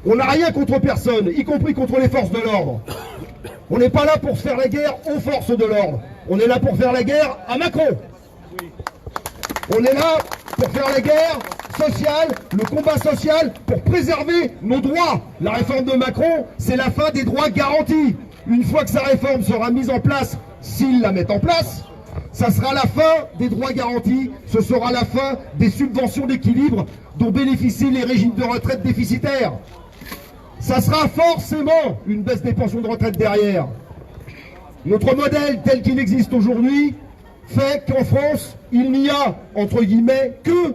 On n'a rien contre personne, y compris contre les forces de l'ordre. On n'est pas là pour faire la guerre aux forces de l'ordre. On est là pour faire la guerre à Macron. On est là pour faire la guerre sociale, le combat social, pour préserver nos droits. La réforme de Macron, c'est la fin des droits garantis. Une fois que sa réforme sera mise en place, s'il la met en place, ça sera la fin des droits garantis, ce sera la fin des subventions d'équilibre dont bénéficient les régimes de retraite déficitaires. Ça sera forcément une baisse des pensions de retraite derrière. Notre modèle tel qu'il existe aujourd'hui fait qu'en France, il n'y a, entre guillemets, que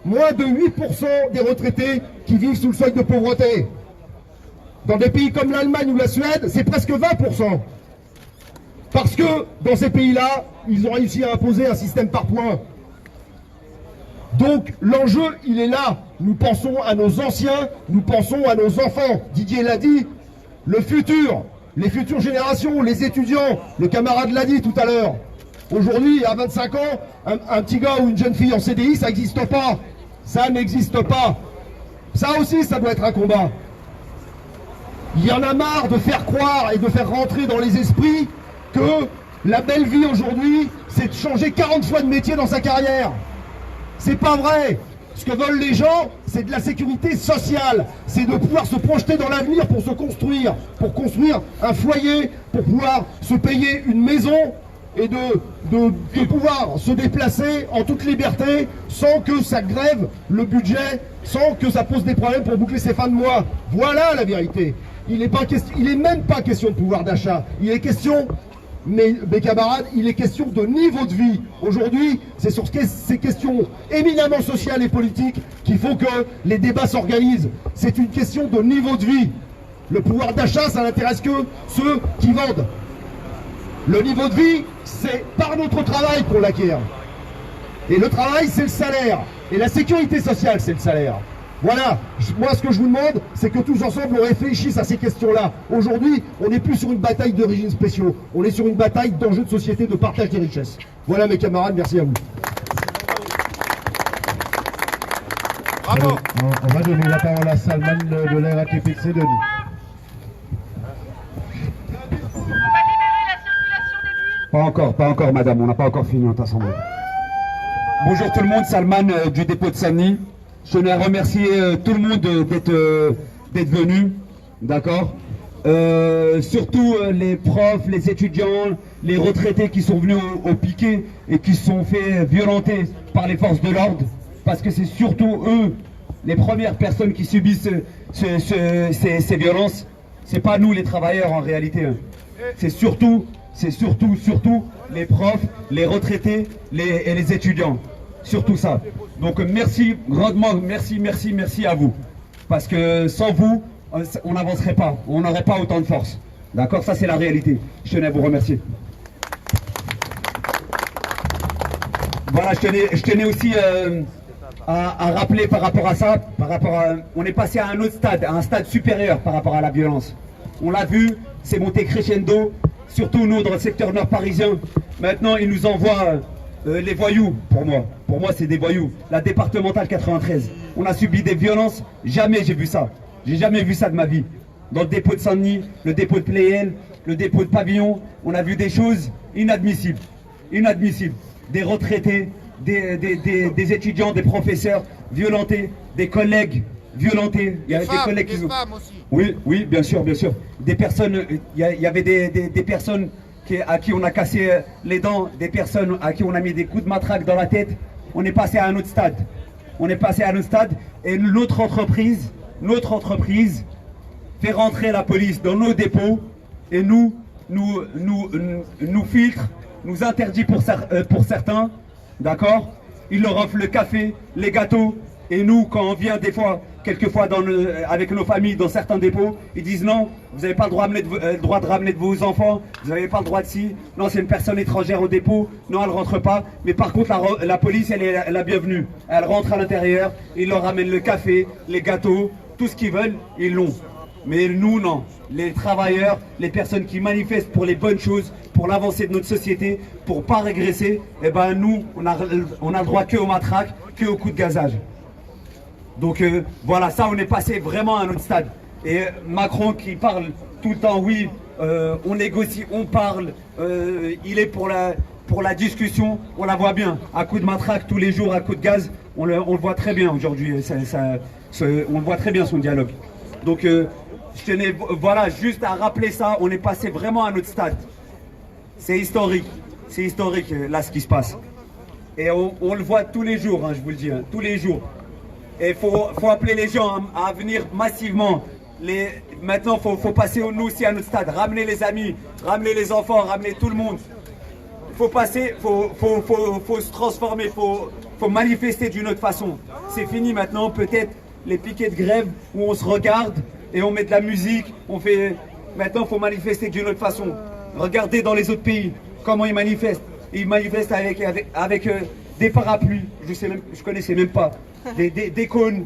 moins de 8% des retraités qui vivent sous le seuil de pauvreté. Dans des pays comme l'Allemagne ou la Suède, c'est presque 20%. Parce que dans ces pays-là, ils ont réussi à imposer un système par points. Donc l'enjeu, il est là. Nous pensons à nos anciens, nous pensons à nos enfants. Didier l'a dit, le futur, les futures générations, les étudiants, le camarade l'a dit tout à l'heure. Aujourd'hui, à 25 ans, un petit gars ou une jeune fille en CDI, ça n'existe pas. Ça n'existe pas. Ça aussi, ça doit être un combat. Il y en a marre de faire croire et de faire rentrer dans les esprits que la belle vie aujourd'hui, c'est de changer 40 fois de métier dans sa carrière. C'est pas vrai. Ce que veulent les gens, c'est de la sécurité sociale. C'est de pouvoir se projeter dans l'avenir pour se construire. Pour construire un foyer, pour pouvoir se payer une maison et de pouvoir se déplacer en toute liberté sans que ça grève le budget, sans que ça pose des problèmes pour boucler ses fins de mois. Voilà la vérité. Il n'est même pas question de pouvoir d'achat. Il est question, mes camarades, il est question de niveau de vie. Aujourd'hui, c'est sur ces questions éminemment sociales et politiques qu'il faut que les débats s'organisent. C'est une question de niveau de vie. Le pouvoir d'achat, ça n'intéresse que ceux qui vendent. Le niveau de vie, c'est par notre travail qu'on l'acquiert. Et le travail, c'est le salaire. Et la sécurité sociale, c'est le salaire. Voilà, moi ce que je vous demande, c'est que tous ensemble on réfléchisse à ces questions-là. Aujourd'hui, on n'est plus sur une bataille de régimes spéciaux, on est sur une bataille d'enjeux de société, de partage des richesses. Voilà mes camarades, merci à vous. Bravo. On va donner la parole à Salman de la RATP de Denis. Pas encore madame, on n'a pas encore fini notre assemblée. Bonjour tout le monde, Salman du dépôt de Saint-Denis. Je tenais à remercier tout le monde d'être venu, d'accord. Surtout les profs, les étudiants, les retraités qui sont venus au piquet et qui se sont fait violenter par les forces de l'ordre, parce que c'est surtout eux, les premières personnes qui subissent ces violences. C'est pas nous les travailleurs en réalité. C'est surtout les profs, les retraités et les étudiants. Surtout ça. Donc merci, grandement, merci à vous. Parce que sans vous, on n'avancerait pas, on n'aurait pas autant de force. D'accord, ça c'est la réalité. Je tenais à vous remercier. Voilà, je tenais aussi à rappeler par rapport à ça, on est passé à un autre stade, à un stade supérieur par rapport à la violence. On l'a vu, c'est monté crescendo, surtout nous dans le secteur nord parisien. Maintenant, ils nous envoient les voyous, pour moi c'est des voyous. La départementale 93, on a subi des violences, jamais j'ai vu ça. J'ai jamais vu ça de ma vie. Dans le dépôt de Saint-Denis, le dépôt de Pléel, le dépôt de Pavillon, on a vu des choses inadmissibles. Inadmissibles. Des retraités, des étudiants, des professeurs violentés, des collègues violentés. Il y a des collègues qui... femmes aussi. Oui, bien sûr. Des personnes, il y avait des personnes à qui on a cassé les dents, des personnes à qui on a mis des coups de matraque dans la tête. On est passé à un autre stade. Et notre entreprise fait rentrer la police dans nos dépôts et nous filtre, nous interdit pour certains, d'accord. Il leur offre le café, les gâteaux, et nous, quand on vient quelquefois avec nos familles dans certains dépôts, ils disent non, vous n'avez pas le droit de ramener de vos enfants, vous n'avez pas le droit de ci, non c'est une personne étrangère au dépôt, non elle rentre pas, mais par contre la police elle est la bienvenue, elle rentre à l'intérieur, ils leur ramènent le café, les gâteaux, tout ce qu'ils veulent, ils l'ont. Mais nous non, les travailleurs, les personnes qui manifestent pour les bonnes choses, pour l'avancée de notre société, pour pas régresser, eh ben nous on a le droit que aux matraques, que aux coups de gazage. Donc voilà, ça on est passé vraiment à un autre stade. Et Macron qui parle tout le temps, oui, on négocie, on parle, il est pour la discussion, on la voit bien, à coup de matraque tous les jours, à coup de gaz, on le voit très bien aujourd'hui, on voit très bien son dialogue. Donc je tenais voilà, juste à rappeler ça, on est passé vraiment à un autre stade. C'est historique là ce qui se passe. Et on le voit tous les jours, hein, je vous le dis, hein, tous les jours. Et il faut appeler les gens à venir massivement. Maintenant, il faut passer nous aussi à notre stade. Ramener les amis, ramener les enfants, ramener tout le monde. Il faut passer, faut se transformer, faut manifester d'une autre façon. C'est fini maintenant, peut-être les piquets de grève où on se regarde et on met de la musique. Maintenant, il faut manifester d'une autre façon. Regardez dans les autres pays comment ils manifestent. Ils manifestent avec des parapluies, je connaissais même pas, des cônes.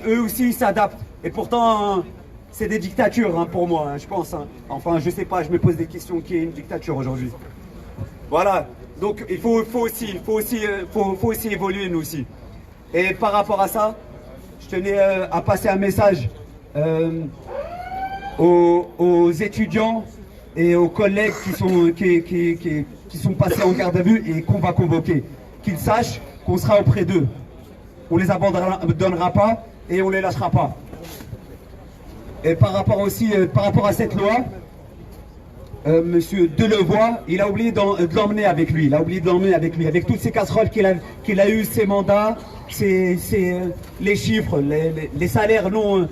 Eux aussi ils s'adaptent. Et pourtant, c'est des dictatures hein, pour moi, hein, je pense. Hein. Enfin, je sais pas, je me pose des questions qui est une dictature aujourd'hui. Voilà. Donc il faut aussi évoluer nous aussi. Et par rapport à ça, je tenais à passer un message aux étudiants et aux collègues qui sont passés en garde à vue et qu'on va convoquer. Qu'ils sachent qu'on sera auprès d'eux. On les abandonnera pas et on les lâchera pas. Et par rapport à cette loi, Monsieur Delevoye, il a oublié de l'emmener avec lui. Il a oublié de l'emmener avec lui, avec toutes ces casseroles qu'il a eu, ses mandats, les chiffres, les salaires non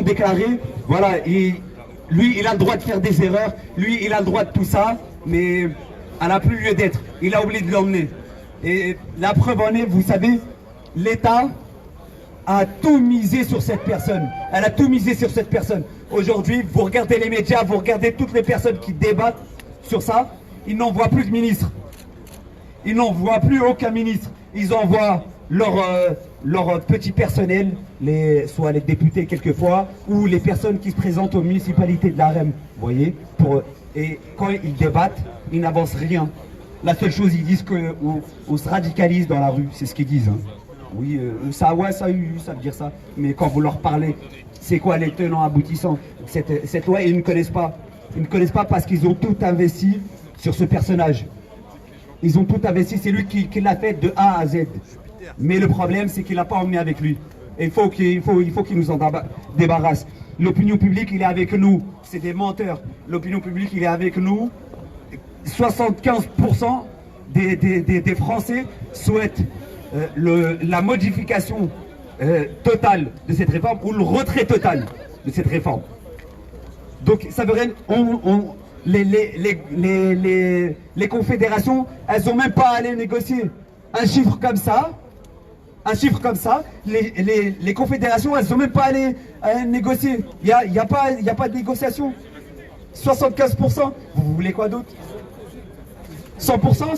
déclarés. Voilà, lui, il a le droit de faire des erreurs. Lui, il a le droit de tout ça, mais elle n'a plus lieu d'être. Il a oublié de l'emmener. Et la preuve en est, vous savez, l'État a tout misé sur cette personne. Elle a tout misé sur cette personne. Aujourd'hui, vous regardez les médias, vous regardez toutes les personnes qui débattent sur ça, ils n'en voient plus de ministre. Ils n'en voient plus aucun ministre. Ils envoient leur petit personnel, soit les députés quelquefois, ou les personnes qui se présentent aux municipalités de l'AREM. Vous voyez, et quand ils débattent, ils n'avancent rien. La seule chose, ils disent qu'on se radicalise dans la rue. C'est ce qu'ils disent. Hein. Oui, ça veut dire ça. Mais quand vous leur parlez, c'est quoi les tenants aboutissants cette loi, ils ne connaissent pas. Ils ne connaissent pas parce qu'ils ont tout investi sur ce personnage. Ils ont tout investi, c'est lui qui l'a fait de A à Z. Mais le problème, c'est qu'il n'a pas emmené avec lui. Et il faut qu'il nous en débarrasse. L'opinion publique, il est avec nous. C'est des menteurs. L'opinion publique, il est avec nous. 75% des Français souhaitent la modification totale de cette réforme ou le retrait total de cette réforme. Donc ça veut rien. Les confédérations, elles n'ont même pas à aller négocier un chiffre comme ça. Les confédérations, elles n'ont même pas à aller négocier. Il n'y a pas de négociation. 75%, vous voulez quoi d'autre? 100%,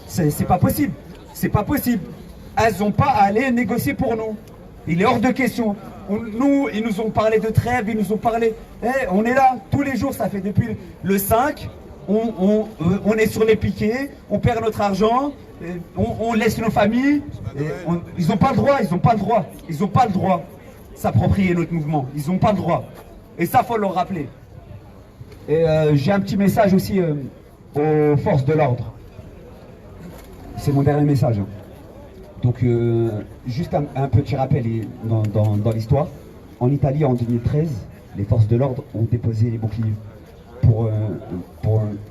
c'est pas possible. C'est pas possible. Elles n'ont pas à aller négocier pour nous. Il est hors de question. Ils nous ont parlé de trêve, ils nous ont parlé... on est là tous les jours, ça fait depuis le 5. On est sur les piquets, on perd notre argent, on laisse nos familles. Ils n'ont pas le droit, ils n'ont pas le droit. Ils n'ont pas le droit de s'approprier notre mouvement. Ils n'ont pas le droit. Et ça, il faut leur rappeler. Et j'ai un petit message aussi aux forces de l'ordre. C'est mon dernier message. Hein. Donc, juste un petit rappel dans l'histoire. En Italie, en 2013, les forces de l'ordre ont déposé les boucliers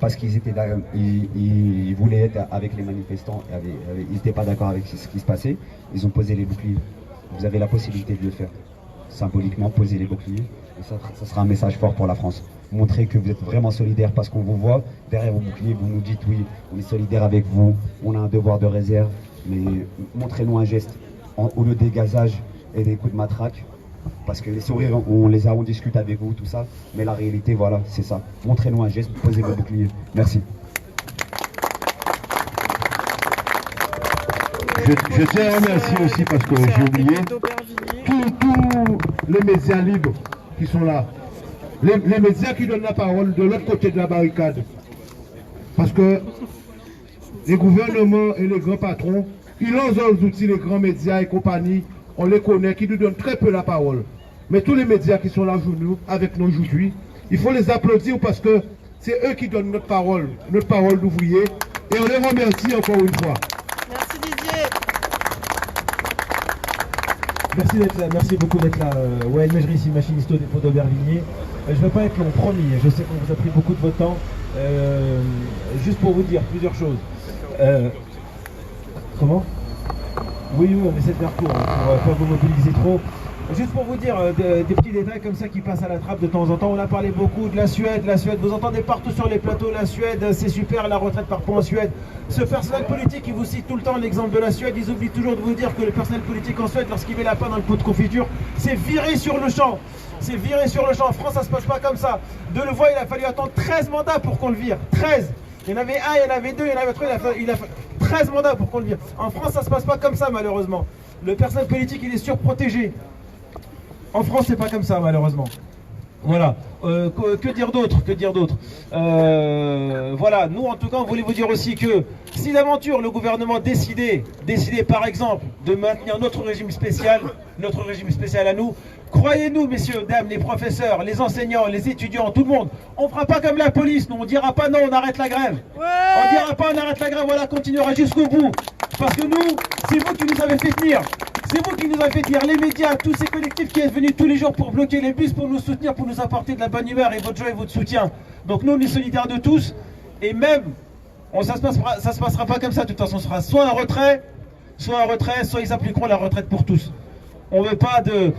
parce qu'ils étaient là, ils voulaient être avec les manifestants, ils n'étaient pas d'accord avec ce qui se passait. Ils ont posé les boucliers. Vous avez la possibilité de le faire. Symboliquement, poser les boucliers. Et ça sera un message fort pour la France. Montrer que vous êtes vraiment solidaires parce qu'on vous voit derrière vos boucliers, vous nous dites oui, on est solidaire avec vous, on a un devoir de réserve, mais montrez-nous un geste au lieu des gazages et des coups de matraque. Parce que les sourires, on discute avec vous, tout ça, mais la réalité, voilà, c'est ça. Montrez-nous un geste, posez vos boucliers. Merci. Je tiens à remercier aussi, parce que j'ai oublié, tous les médias libres qui sont là. Les médias qui donnent la parole de l'autre côté de la barricade. Parce que les gouvernements et les grands patrons, ils ont les outils, les grands médias et compagnie, on les connaît, qui nous donnent très peu la parole. Mais tous les médias qui sont là avec nous aujourd'hui, il faut les applaudir parce que c'est eux qui donnent notre parole d'ouvriers. Et on les remercie encore une fois. Merci Didier. Merci d'être là, merci beaucoup d'être là. Wael Mejri, ici machiniste au dépôt d'Aubervilliers. Je ne vais pas être long, promis, je sais qu'on vous a pris beaucoup de votre temps. Juste pour vous dire plusieurs choses. Comment? Oui, on essaie de faire court, pour ne pas vous mobiliser trop. Juste pour vous dire des petits détails comme ça qui passent à la trappe de temps en temps. On a parlé beaucoup de la Suède. La Suède, vous entendez partout sur les plateaux, la Suède, c'est super, la retraite par points en Suède. Ce personnel politique, il vous cite tout le temps l'exemple de la Suède. Ils oublient toujours de vous dire que le personnel politique en Suède, lorsqu'il met la pain dans le pot de confiture, c'est viré sur le champ. C'est viré sur le champ. En France, ça se passe pas comme ça. Delevoye, il a fallu attendre 13 mandats pour qu'on le vire. 13. Il y en avait un, il y en avait deux, il y en avait trois, il a fallu 13 mandats pour qu'on le vire. En France, ça se passe pas comme ça, malheureusement. Le personnel politique, il est surprotégé. En France, c'est pas comme ça, malheureusement. Voilà. Que dire d'autre? Que dire d'autre? Voilà. Nous, en tout cas, on voulait vous dire aussi que si d'aventure le gouvernement décidait par exemple de maintenir notre régime spécial à nous, croyez-nous, messieurs, dames, les professeurs, les enseignants, les étudiants, tout le monde, on fera pas comme la police. Nous, on dira pas non, on arrête la grève. On dira pas on arrête la grève. Voilà, continuera jusqu'au bout. Parce que nous, c'est vous qui nous avez fait tenir. C'est vous qui nous avez fait dire, les médias, tous ces collectifs qui sont venus tous les jours pour bloquer les bus, pour nous soutenir, pour nous apporter de la bonne humeur et votre joie et votre soutien. Donc nous, on est solidaires de tous. Et même, ça se passera pas comme ça. De toute façon, ce sera soit un retrait, soit ils appliqueront la retraite pour tous. On veut pas de...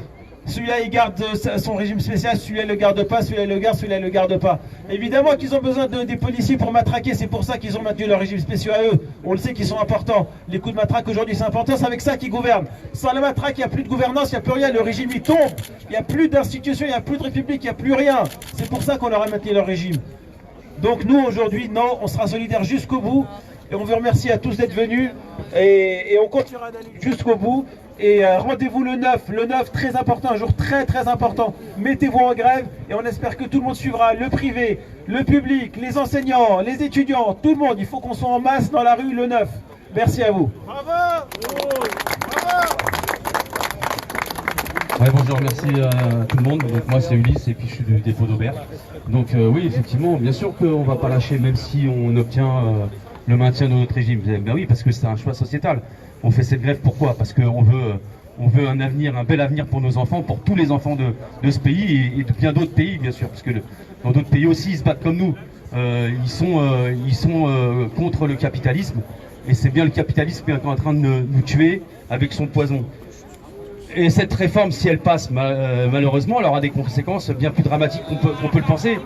Celui-là, il garde son régime spécial, celui-là, il le garde pas, celui-là, il le garde, celui-là, il le garde pas. Évidemment qu'ils ont besoin des policiers pour matraquer, c'est pour ça qu'ils ont maintenu leur régime spécial à eux. On le sait qu'ils sont importants. Les coups de matraque aujourd'hui, c'est important, c'est avec ça qu'ils gouvernent. Sans la matraque, il n'y a plus de gouvernance, il n'y a plus rien, le régime, il tombe. Il n'y a plus d'institutions, il n'y a plus de république, il n'y a plus rien. C'est pour ça qu'on leur a maintenu leur régime. Donc nous, aujourd'hui, non, on sera solidaires jusqu'au bout. Et on vous remercie à tous d'être venus. Et on continuera d'aller jusqu'au bout. Et rendez-vous le 9, très important, un jour très très important. Mettez-vous en grève et on espère que tout le monde suivra, le privé, le public, les enseignants, les étudiants, tout le monde. Il faut qu'on soit en masse dans la rue le 9. Merci à vous. Bravo. Ouais, bonjour, merci à tout le monde. Donc moi c'est Ulysse et puis je suis du dépôt d'Aubert. Donc oui, effectivement, bien sûr qu'on ne va pas lâcher même si on obtient le maintien de notre régime. Ben oui, parce que c'est un choix sociétal. On fait cette grève pourquoi? Parce qu'on veut un avenir, un bel avenir pour nos enfants, pour tous les enfants de ce pays et de bien d'autres pays bien sûr, parce que dans d'autres pays aussi ils se battent comme nous. Ils sont contre le capitalisme et c'est bien le capitalisme qui est en train de nous tuer avec son poison. Et cette réforme, si elle passe, malheureusement, elle aura des conséquences bien plus dramatiques qu'on peut le penser.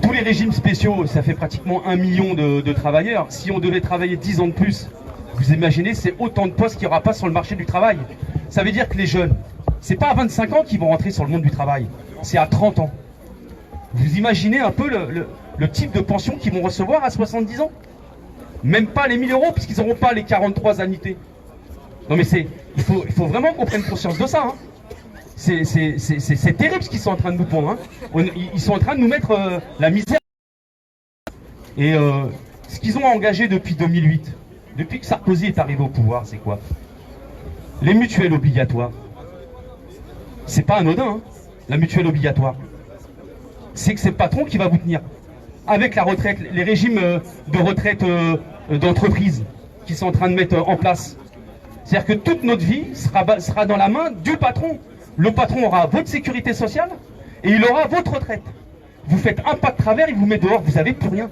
Tous les régimes spéciaux, ça fait pratiquement 1 million de travailleurs. Si on devait travailler 10 ans de plus, vous imaginez, c'est autant de postes qu'il n'y aura pas sur le marché du travail. Ça veut dire que les jeunes, c'est pas à 25 ans qu'ils vont rentrer sur le monde du travail, c'est à 30 ans. Vous imaginez un peu le type de pension qu'ils vont recevoir à 70 ans? Même pas les 1000 euros, puisqu'ils n'auront pas les 43 annuités. Non mais il faut vraiment qu'on prenne conscience de ça. Hein. C'est terrible ce qu'ils sont en train de nous pondre. Hein. Ils sont en train de nous mettre la misère. Et ce qu'ils ont engagé depuis 2008, depuis que Sarkozy est arrivé au pouvoir, c'est quoi? Les mutuelles obligatoires. C'est pas anodin, hein, la mutuelle obligatoire. C'est que c'est le patron qui va vous tenir. Avec la retraite, les régimes de retraite d'entreprise qui sont en train de mettre en place. C'est-à-dire que toute notre vie sera dans la main du patron. Le patron aura votre sécurité sociale et il aura votre retraite. Vous faites un pas de travers, il vous met dehors, vous n'avez plus rien.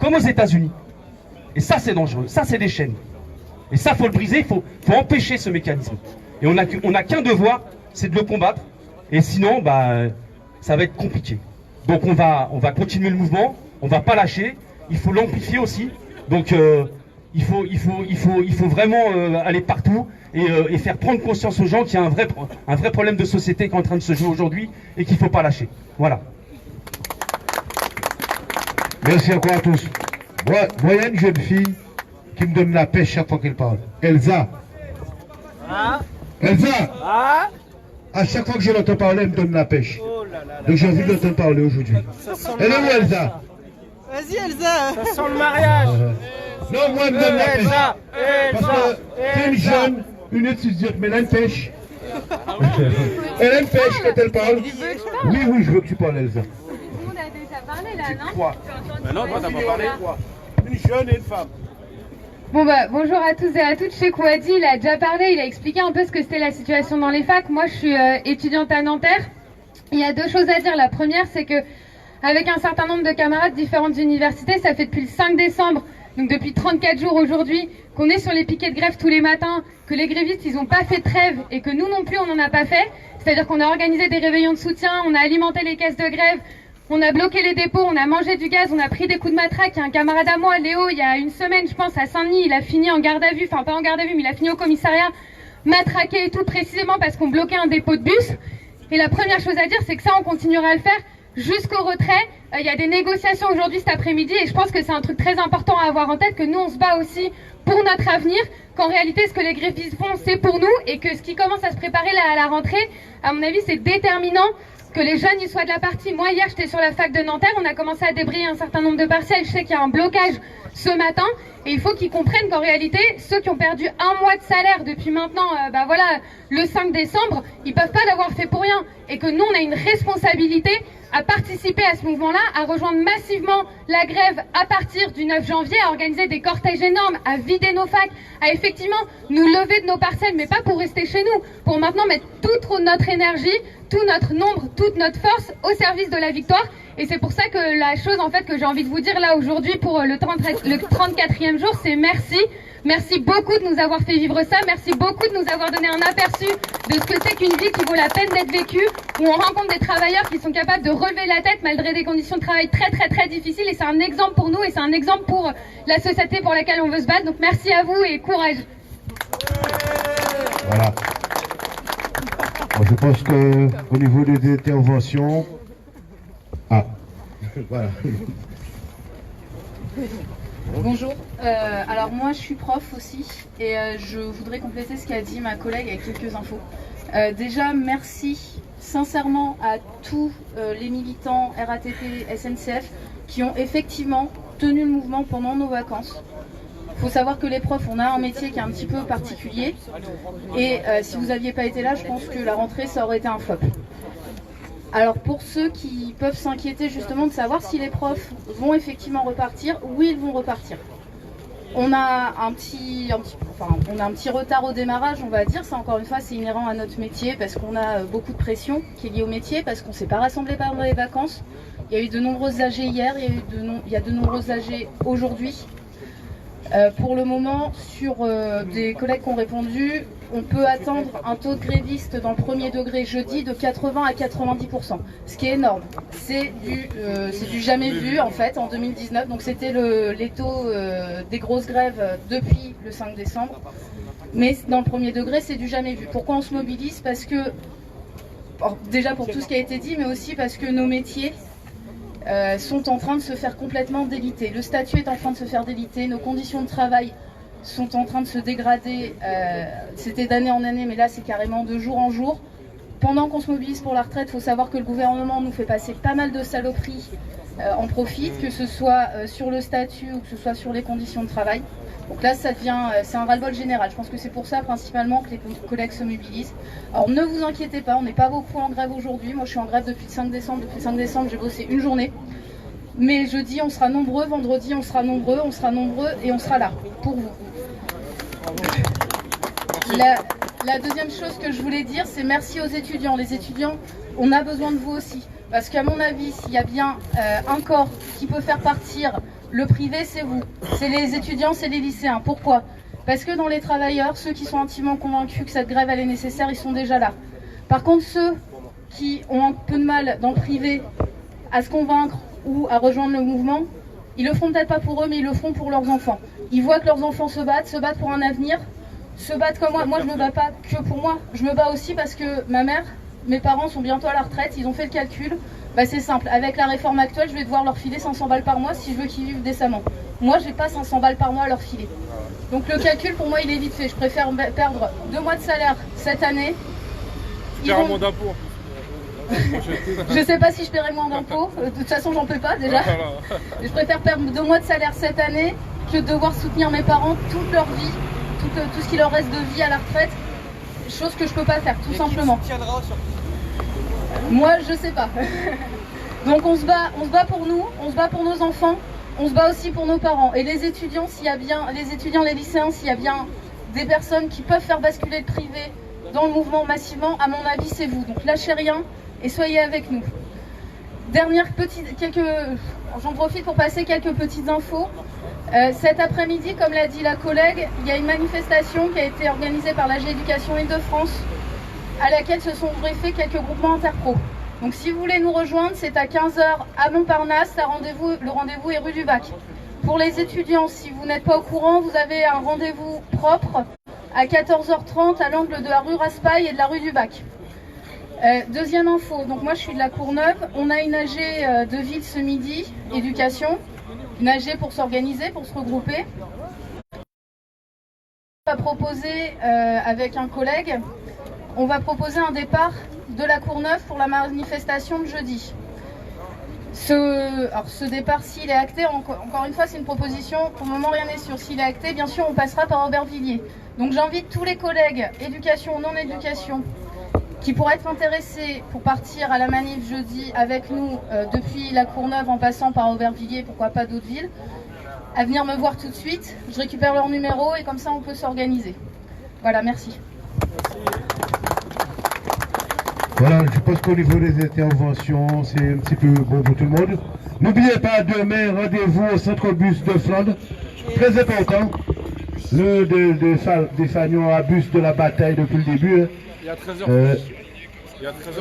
Comme aux États-Unis. Et ça, c'est dangereux. Ça, c'est des chaînes. Et ça, faut le briser, il faut empêcher ce mécanisme. Et on n'a qu'un devoir, c'est de le combattre. Et sinon, ça va être compliqué. Donc on va continuer le mouvement, on ne va pas lâcher. Il faut l'amplifier aussi. Donc il faut vraiment aller partout et faire prendre conscience aux gens qu'il y a un vrai problème de société qui est en train de se jouer aujourd'hui et qu'il ne faut pas lâcher. Voilà. Merci encore à tous. Moi, il y a une jeune fille qui me donne la pêche chaque fois qu'elle parle. Elsa. Ah. Elsa. Ah. À chaque fois que je l'entends parler, elle me donne la pêche. Donc j'ai envie de l'entendre parler aujourd'hui. Elle est où Elsa? Vas-y Elsa. Ça sent le mariage. Non, moi elle me donne la pêche. Parce que c'est une jeune, une étudiante, mais elle a une pêche. Elle a une pêche quand elle parle. Oui, je veux que tu parles Elsa. On a déjà parlé là, non? Quoi? Mais non, toi t'as pas parlé. Une jeune et une femme. Bon bonjour à tous et à toutes. Je sais qu'Ouadi il a déjà parlé, il a expliqué un peu ce que c'était la situation dans les facs. Moi je suis étudiante à Nanterre. Il y a deux choses à dire. La première c'est que avec un certain nombre de camarades de différentes universités, ça fait depuis le 5 décembre Donc depuis 34 jours aujourd'hui, qu'on est sur les piquets de grève tous les matins, que les grévistes ils n'ont pas fait de trêve et que nous non plus on n'en a pas fait, c'est-à-dire qu'on a organisé des réveillons de soutien, on a alimenté les caisses de grève, on a bloqué les dépôts, on a mangé du gaz, on a pris des coups de matraque. Il y a un camarade à moi, Léo, il y a une semaine je pense à Saint-Denis, il a fini en garde à vue, enfin pas en garde à vue mais il a fini au commissariat, matraqué et tout précisément parce qu'on bloquait un dépôt de bus. Et la première chose à dire c'est que ça on continuera à le faire jusqu'au retrait. Il y a des négociations aujourd'hui cet après-midi et je pense que c'est un truc très important à avoir en tête, que nous on se bat aussi pour notre avenir, qu'en réalité ce que les grévistes font c'est pour nous et que ce qui commence à se préparer là à la rentrée, à mon avis c'est déterminant que les jeunes y soient de la partie. Moi hier j'étais sur la fac de Nanterre, on a commencé à débrayer un certain nombre de partiels, je sais qu'il y a un blocage ce matin et il faut qu'ils comprennent qu'en réalité ceux qui ont perdu un mois de salaire depuis maintenant le 5 décembre, ils peuvent pas l'avoir fait pour rien et que nous on a une responsabilité à participer à ce mouvement-là, à rejoindre massivement la grève à partir du 9 janvier, à organiser des cortèges énormes, à vider nos facs, à effectivement nous lever de nos parcelles, mais pas pour rester chez nous, pour maintenant mettre toute notre énergie, tout notre nombre, toute notre force au service de la victoire. Et c'est pour ça que la chose en fait que j'ai envie de vous dire là aujourd'hui pour le 34e jour, c'est merci. Merci beaucoup de nous avoir fait vivre ça, merci beaucoup de nous avoir donné un aperçu de ce que c'est qu'une vie qui vaut la peine d'être vécue, où on rencontre des travailleurs qui sont capables de relever la tête malgré des conditions de travail très très très difficiles, et c'est un exemple pour nous et c'est un exemple pour la société pour laquelle on veut se battre. Donc merci à vous et courage. Voilà. Bon, je pense que au niveau des interventions... Ah, voilà. Bonjour, alors moi je suis prof aussi et je voudrais compléter ce qu'a dit ma collègue avec quelques infos. Déjà merci sincèrement à tous les militants RATP, SNCF qui ont effectivement tenu le mouvement pendant nos vacances. Il faut savoir que les profs, on a un métier qui est un petit peu particulier et si vous n'aviez pas été là, je pense que la rentrée ça aurait été un flop. Alors pour ceux qui peuvent s'inquiéter justement de savoir si les profs vont effectivement repartir, oui ils vont repartir. On a un petit retard au démarrage, on va dire, ça encore une fois c'est inhérent à notre métier parce qu'on a beaucoup de pression qui est liée au métier, parce qu'on ne s'est pas rassemblé pendant les vacances. Il y a eu de nombreuses AG hier, il y a de nombreuses AG aujourd'hui. Pour le moment, sur des collègues qui ont répondu, on peut attendre un taux de grévistes dans le premier degré jeudi de 80 à 90%, ce qui est énorme. C'est du jamais vu en fait en 2019, donc c'était les taux des grosses grèves depuis le 5 décembre. Mais dans le premier degré, c'est du jamais vu. Pourquoi on se mobilise? Parce que, déjà pour tout ce qui a été dit, mais aussi parce que nos métiers sont en train de se faire complètement déliter. Le statut est en train de se faire déliter, nos conditions de travail sont en train de se dégrader, c'était d'année en année, mais là c'est carrément de jour en jour. Pendant qu'on se mobilise pour la retraite, il faut savoir que le gouvernement nous fait passer pas mal de saloperies en profit, que ce soit sur le statut ou que ce soit sur les conditions de travail. Donc là ça devient, c'est un ras-le-bol général. Je pense que c'est pour ça principalement que les collègues se mobilisent. Alors ne vous inquiétez pas, on n'est pas beaucoup en grève aujourd'hui. Moi je suis en grève depuis le 5 décembre. Depuis le 5 décembre j'ai bossé une journée. Mais jeudi on sera nombreux, vendredi on sera nombreux et on sera là pour vous. La deuxième chose que je voulais dire, c'est merci aux étudiants. Les étudiants, on a besoin de vous aussi. Parce qu'à mon avis, s'il y a bien un corps qui peut faire partir le privé, c'est vous. C'est les étudiants, c'est les lycéens. Pourquoi? Parce que dans les travailleurs, ceux qui sont intimement convaincus que cette grève elle est nécessaire, ils sont déjà là. Par contre, ceux qui ont un peu de mal dans le privé à se convaincre ou à rejoindre le mouvement, ils le feront peut-être pas pour eux, mais ils le feront pour leurs enfants. Ils voient que leurs enfants se battent pour un avenir, se battent comme moi. Moi, je me bats pas que pour moi. Je me bats aussi parce que ma mère, mes parents sont bientôt à la retraite. Ils ont fait le calcul. Bah, c'est simple. Avec la réforme actuelle, je vais devoir leur filer 500 balles par mois si je veux qu'ils vivent décemment. Moi, j'ai pas 500 balles par mois à leur filer. Donc le calcul, pour moi, il est vite fait. Je préfère perdre 2 mois de salaire cette année. Faire un mois d'impôt. Je sais pas si je paierai moins d'impôts. De toute façon, j'en peux pas déjà. Je préfère perdre 2 mois de salaire cette année que de devoir soutenir mes parents toute leur vie, tout ce qui leur reste de vie à la retraite. Chose que je peux pas faire, tout simplement. Moi, je sais pas. Donc on se bat pour nous, on se bat pour nos enfants, on se bat aussi pour nos parents. Et les étudiants, les lycéens, s'il y a bien des personnes qui peuvent faire basculer le privé dans le mouvement massivement, à mon avis, c'est vous. Donc lâchez rien et soyez avec nous. J'en profite pour passer quelques petites infos. Cet après-midi, comme l'a dit la collègue, il y a une manifestation qui a été organisée par l'AG Éducation Île-de-France à laquelle se sont greffés quelques groupements interpro. Donc si vous voulez nous rejoindre, c'est à 15h à Montparnasse, le rendez-vous est rue du Bac. Pour les étudiants, si vous n'êtes pas au courant, vous avez un rendez-vous propre à 14h30 à l'angle de la rue Raspail et de la rue du Bac. Deuxième info, donc moi je suis de la Courneuve, on a une AG de ville ce midi, éducation, une AG pour s'organiser, pour se regrouper. On va proposer avec un collègue, on va proposer un départ de la Courneuve pour la manifestation de jeudi. Ce départ, s'il est acté, encore une fois c'est une proposition, pour le moment rien n'est sûr, s'il est acté, bien sûr on passera par Aubervilliers. Donc j'invite tous les collègues, éducation, non éducation, qui pourraient être intéressés pour partir à la manif jeudi avec nous depuis la Courneuve en passant par Aubervilliers, pourquoi pas d'autres villes, à venir me voir tout de suite. Je récupère leur numéro et comme ça on peut s'organiser. Voilà, merci. Voilà, je pense qu'au niveau des interventions, c'est un petit peu bon pour tout le monde. N'oubliez pas, demain, rendez-vous au centre bus de Flandre. Très important. Des fanions à bus de la bataille depuis le début. Il y a 13h.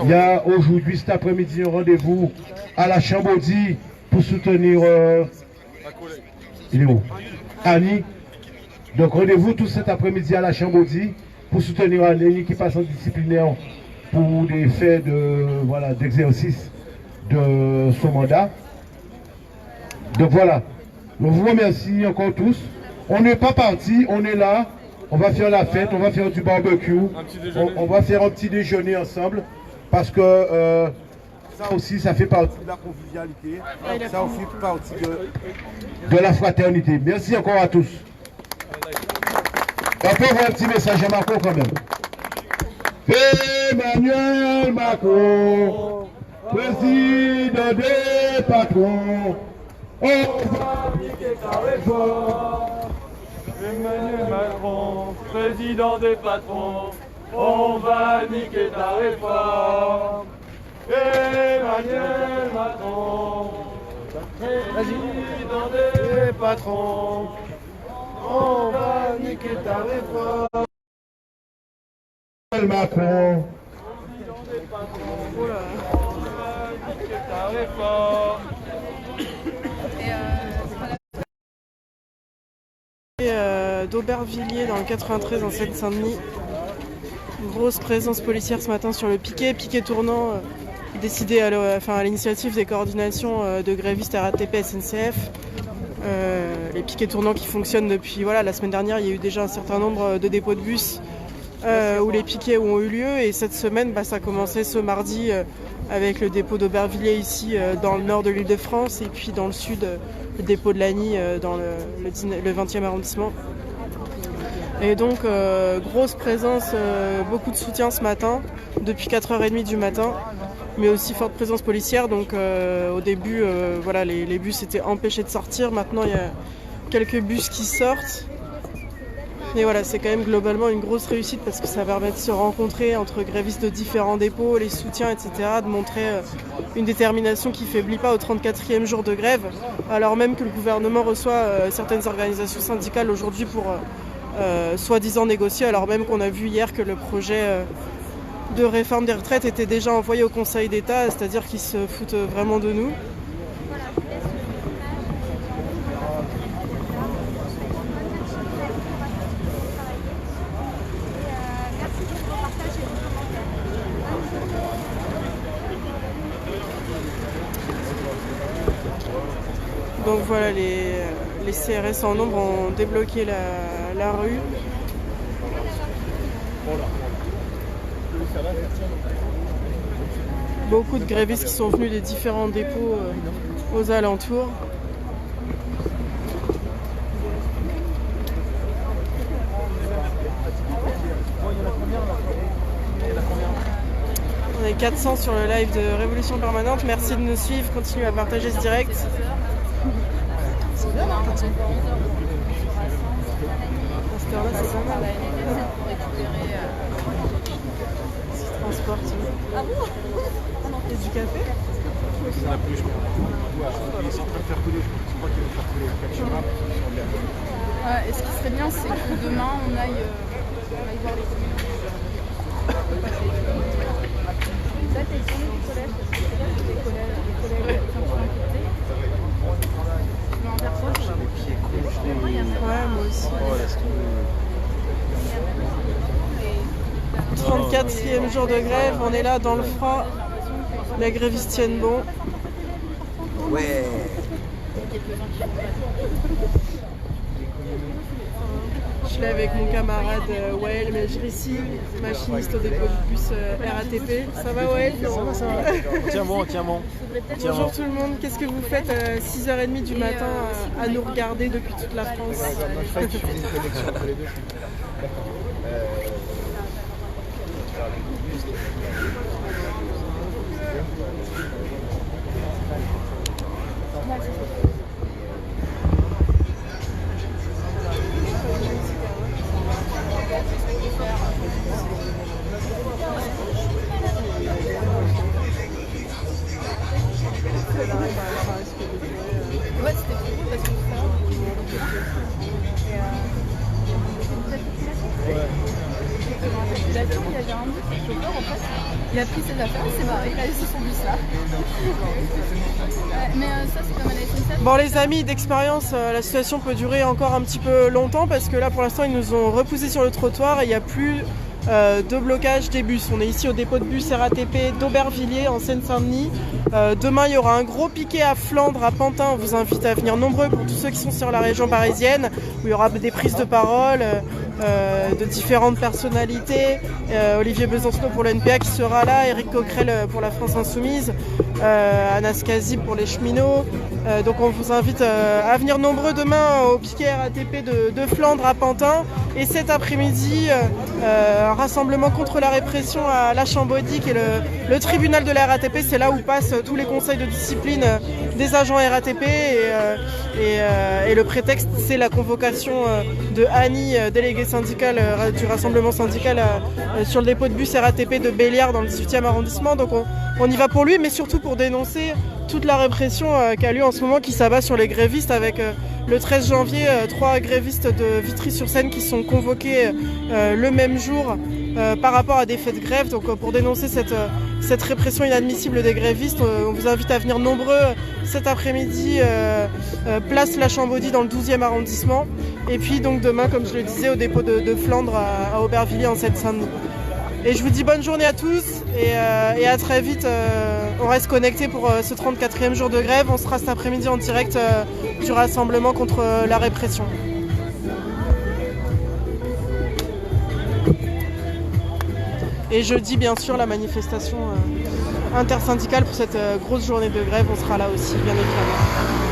Il y a aujourd'hui, cet après-midi, un rendez-vous à la Chambaudie pour soutenir il est où? Annie. Donc rendez-vous tout cet après-midi à la Chambaudie pour soutenir Annie qui passe en disciplinaire pour des faits d'exercice de son mandat. Donc voilà. Donc, je vous remercie encore tous. On n'est pas parti, on est là. On va faire la fête, on va faire du barbecue, on va faire un petit déjeuner ensemble parce que ça aussi, ça fait partie de la convivialité, ça aussi fait partie de la fraternité. Merci encore à tous. On peut avoir un petit message à Macron quand même. Emmanuel Macron, président des patrons, on va niquer ta réforme. Emmanuel Macron, président des patrons, on va niquer ta réforme. Emmanuel Macron, président des patrons, on va niquer ta réforme. Emmanuel Macron, président des patrons, on va niquer ta réforme. D'Aubervilliers dans le 93 en Seine-Saint-Denis. Une grosse présence policière ce matin sur le piquet tournant décidé à l'initiative des coordinations de grévistes RATP SNCF. Les piquets tournants qui fonctionnent depuis la semaine dernière, il y a eu déjà un certain nombre de dépôts de bus où les piquets ont eu lieu et cette semaine ça a commencé ce mardi avec le dépôt d'Aubervilliers ici dans le nord de l'Île-de-France et puis dans le sud le dépôt de Lagny dans le 20e arrondissement. Et donc grosse présence, beaucoup de soutien ce matin, depuis 4h30 du matin, mais aussi forte présence policière. Donc au début, les bus étaient empêchés de sortir. Maintenant, il y a quelques bus qui sortent. Et voilà, c'est quand même globalement une grosse réussite parce que ça permet de se rencontrer entre grévistes de différents dépôts, les soutiens, etc., de montrer une détermination qui ne faiblit pas au 34e jour de grève, alors même que le gouvernement reçoit certaines organisations syndicales aujourd'hui pour soi-disant négocier, alors même qu'on a vu hier que le projet de réforme des retraites était déjà envoyé au Conseil d'État, c'est-à-dire qu'ils se foutent vraiment de nous. Donc voilà, les CRS en nombre ont débloqué la rue. Beaucoup de grévistes qui sont venus des différents dépôts aux alentours. On est 400 sur le live de Révolution Permanente. Merci de nous suivre. Continuez à partager ce direct. À cette heure-là, c'est pas mal. Si transporte. Et du café. On a plus, je crois. Ils sont en train de faire couler, je crois qu'ils vont faire couler le capture. Et ce qui serait bien, c'est que demain, on aille voir les filles. Là, t'es tourné du collège, parce que c'est là que les collègues sont inquiétés. Mais en personne, je suis Ouais, moi aussi. 34e jour de grève, on est là dans le froid. Les grévistes tiennent bon. Ouais. Je suis là avec mon camarade Wael Mejrissi, machiniste au dépôt du bus RATP. Ça va Wael? Ça va. Tiens bon. Bonjour tout le monde, qu'est-ce que vous faites à 6h30 du matin à nous regarder depuis toute la France? Ouais, c'était cool parce que il a dit qu'il y avait un chauffeur en fait. Il a pris ses affaires, il s'est barré, il a laissé son bus là. Mais ça c'est comme à la SNCF. Bon les amis, d'expérience, la situation peut durer encore un petit peu longtemps parce que là pour l'instant ils nous ont repoussés sur le trottoir et il n'y a plus de blocage des bus. On est ici au dépôt de bus RATP d'Aubervilliers en Seine-Saint-Denis. Demain il y aura un gros piquet à Flandre, à Pantin. On vous invite à venir nombreux pour tous ceux qui sont sur la région parisienne où il y aura des prises de parole de différentes personnalités. Olivier Besancenot pour le NPA qui sera là, Éric Coquerel pour la France Insoumise, Anas Kazib pour les cheminots. Donc on vous invite à venir nombreux demain au piquet RATP de Flandre à Pantin. Et cet après-midi, un rassemblement contre la répression à la Chambaudy, qui est le tribunal de la RATP. C'est là où passent tous les conseils de discipline des agents RATP. Et le prétexte, c'est la convocation de Annie, déléguée syndicale du rassemblement syndical sur le dépôt de bus RATP de Béliard dans le 18e arrondissement. Donc on y va pour lui, mais surtout pour dénoncer toute la répression qui a lieu en ce moment, qui s'abat sur les grévistes avec le 13 janvier 3 grévistes de Vitry-sur-Seine qui sont convoqués le même jour par rapport à des faits de grève. Donc pour dénoncer cette répression inadmissible des grévistes, on vous invite à venir nombreux cet après-midi place La Chambaudy dans le 12e arrondissement. Et puis donc demain, comme je le disais, au dépôt de Flandre à Aubervilliers en Seine-Saint-Denis. Et je vous dis bonne journée à tous et à très vite. On reste connectés pour ce 34e jour de grève. On sera cet après-midi en direct du rassemblement contre la répression. Et jeudi, bien sûr, la manifestation intersyndicale pour cette grosse journée de grève. On sera là aussi, bien évidemment.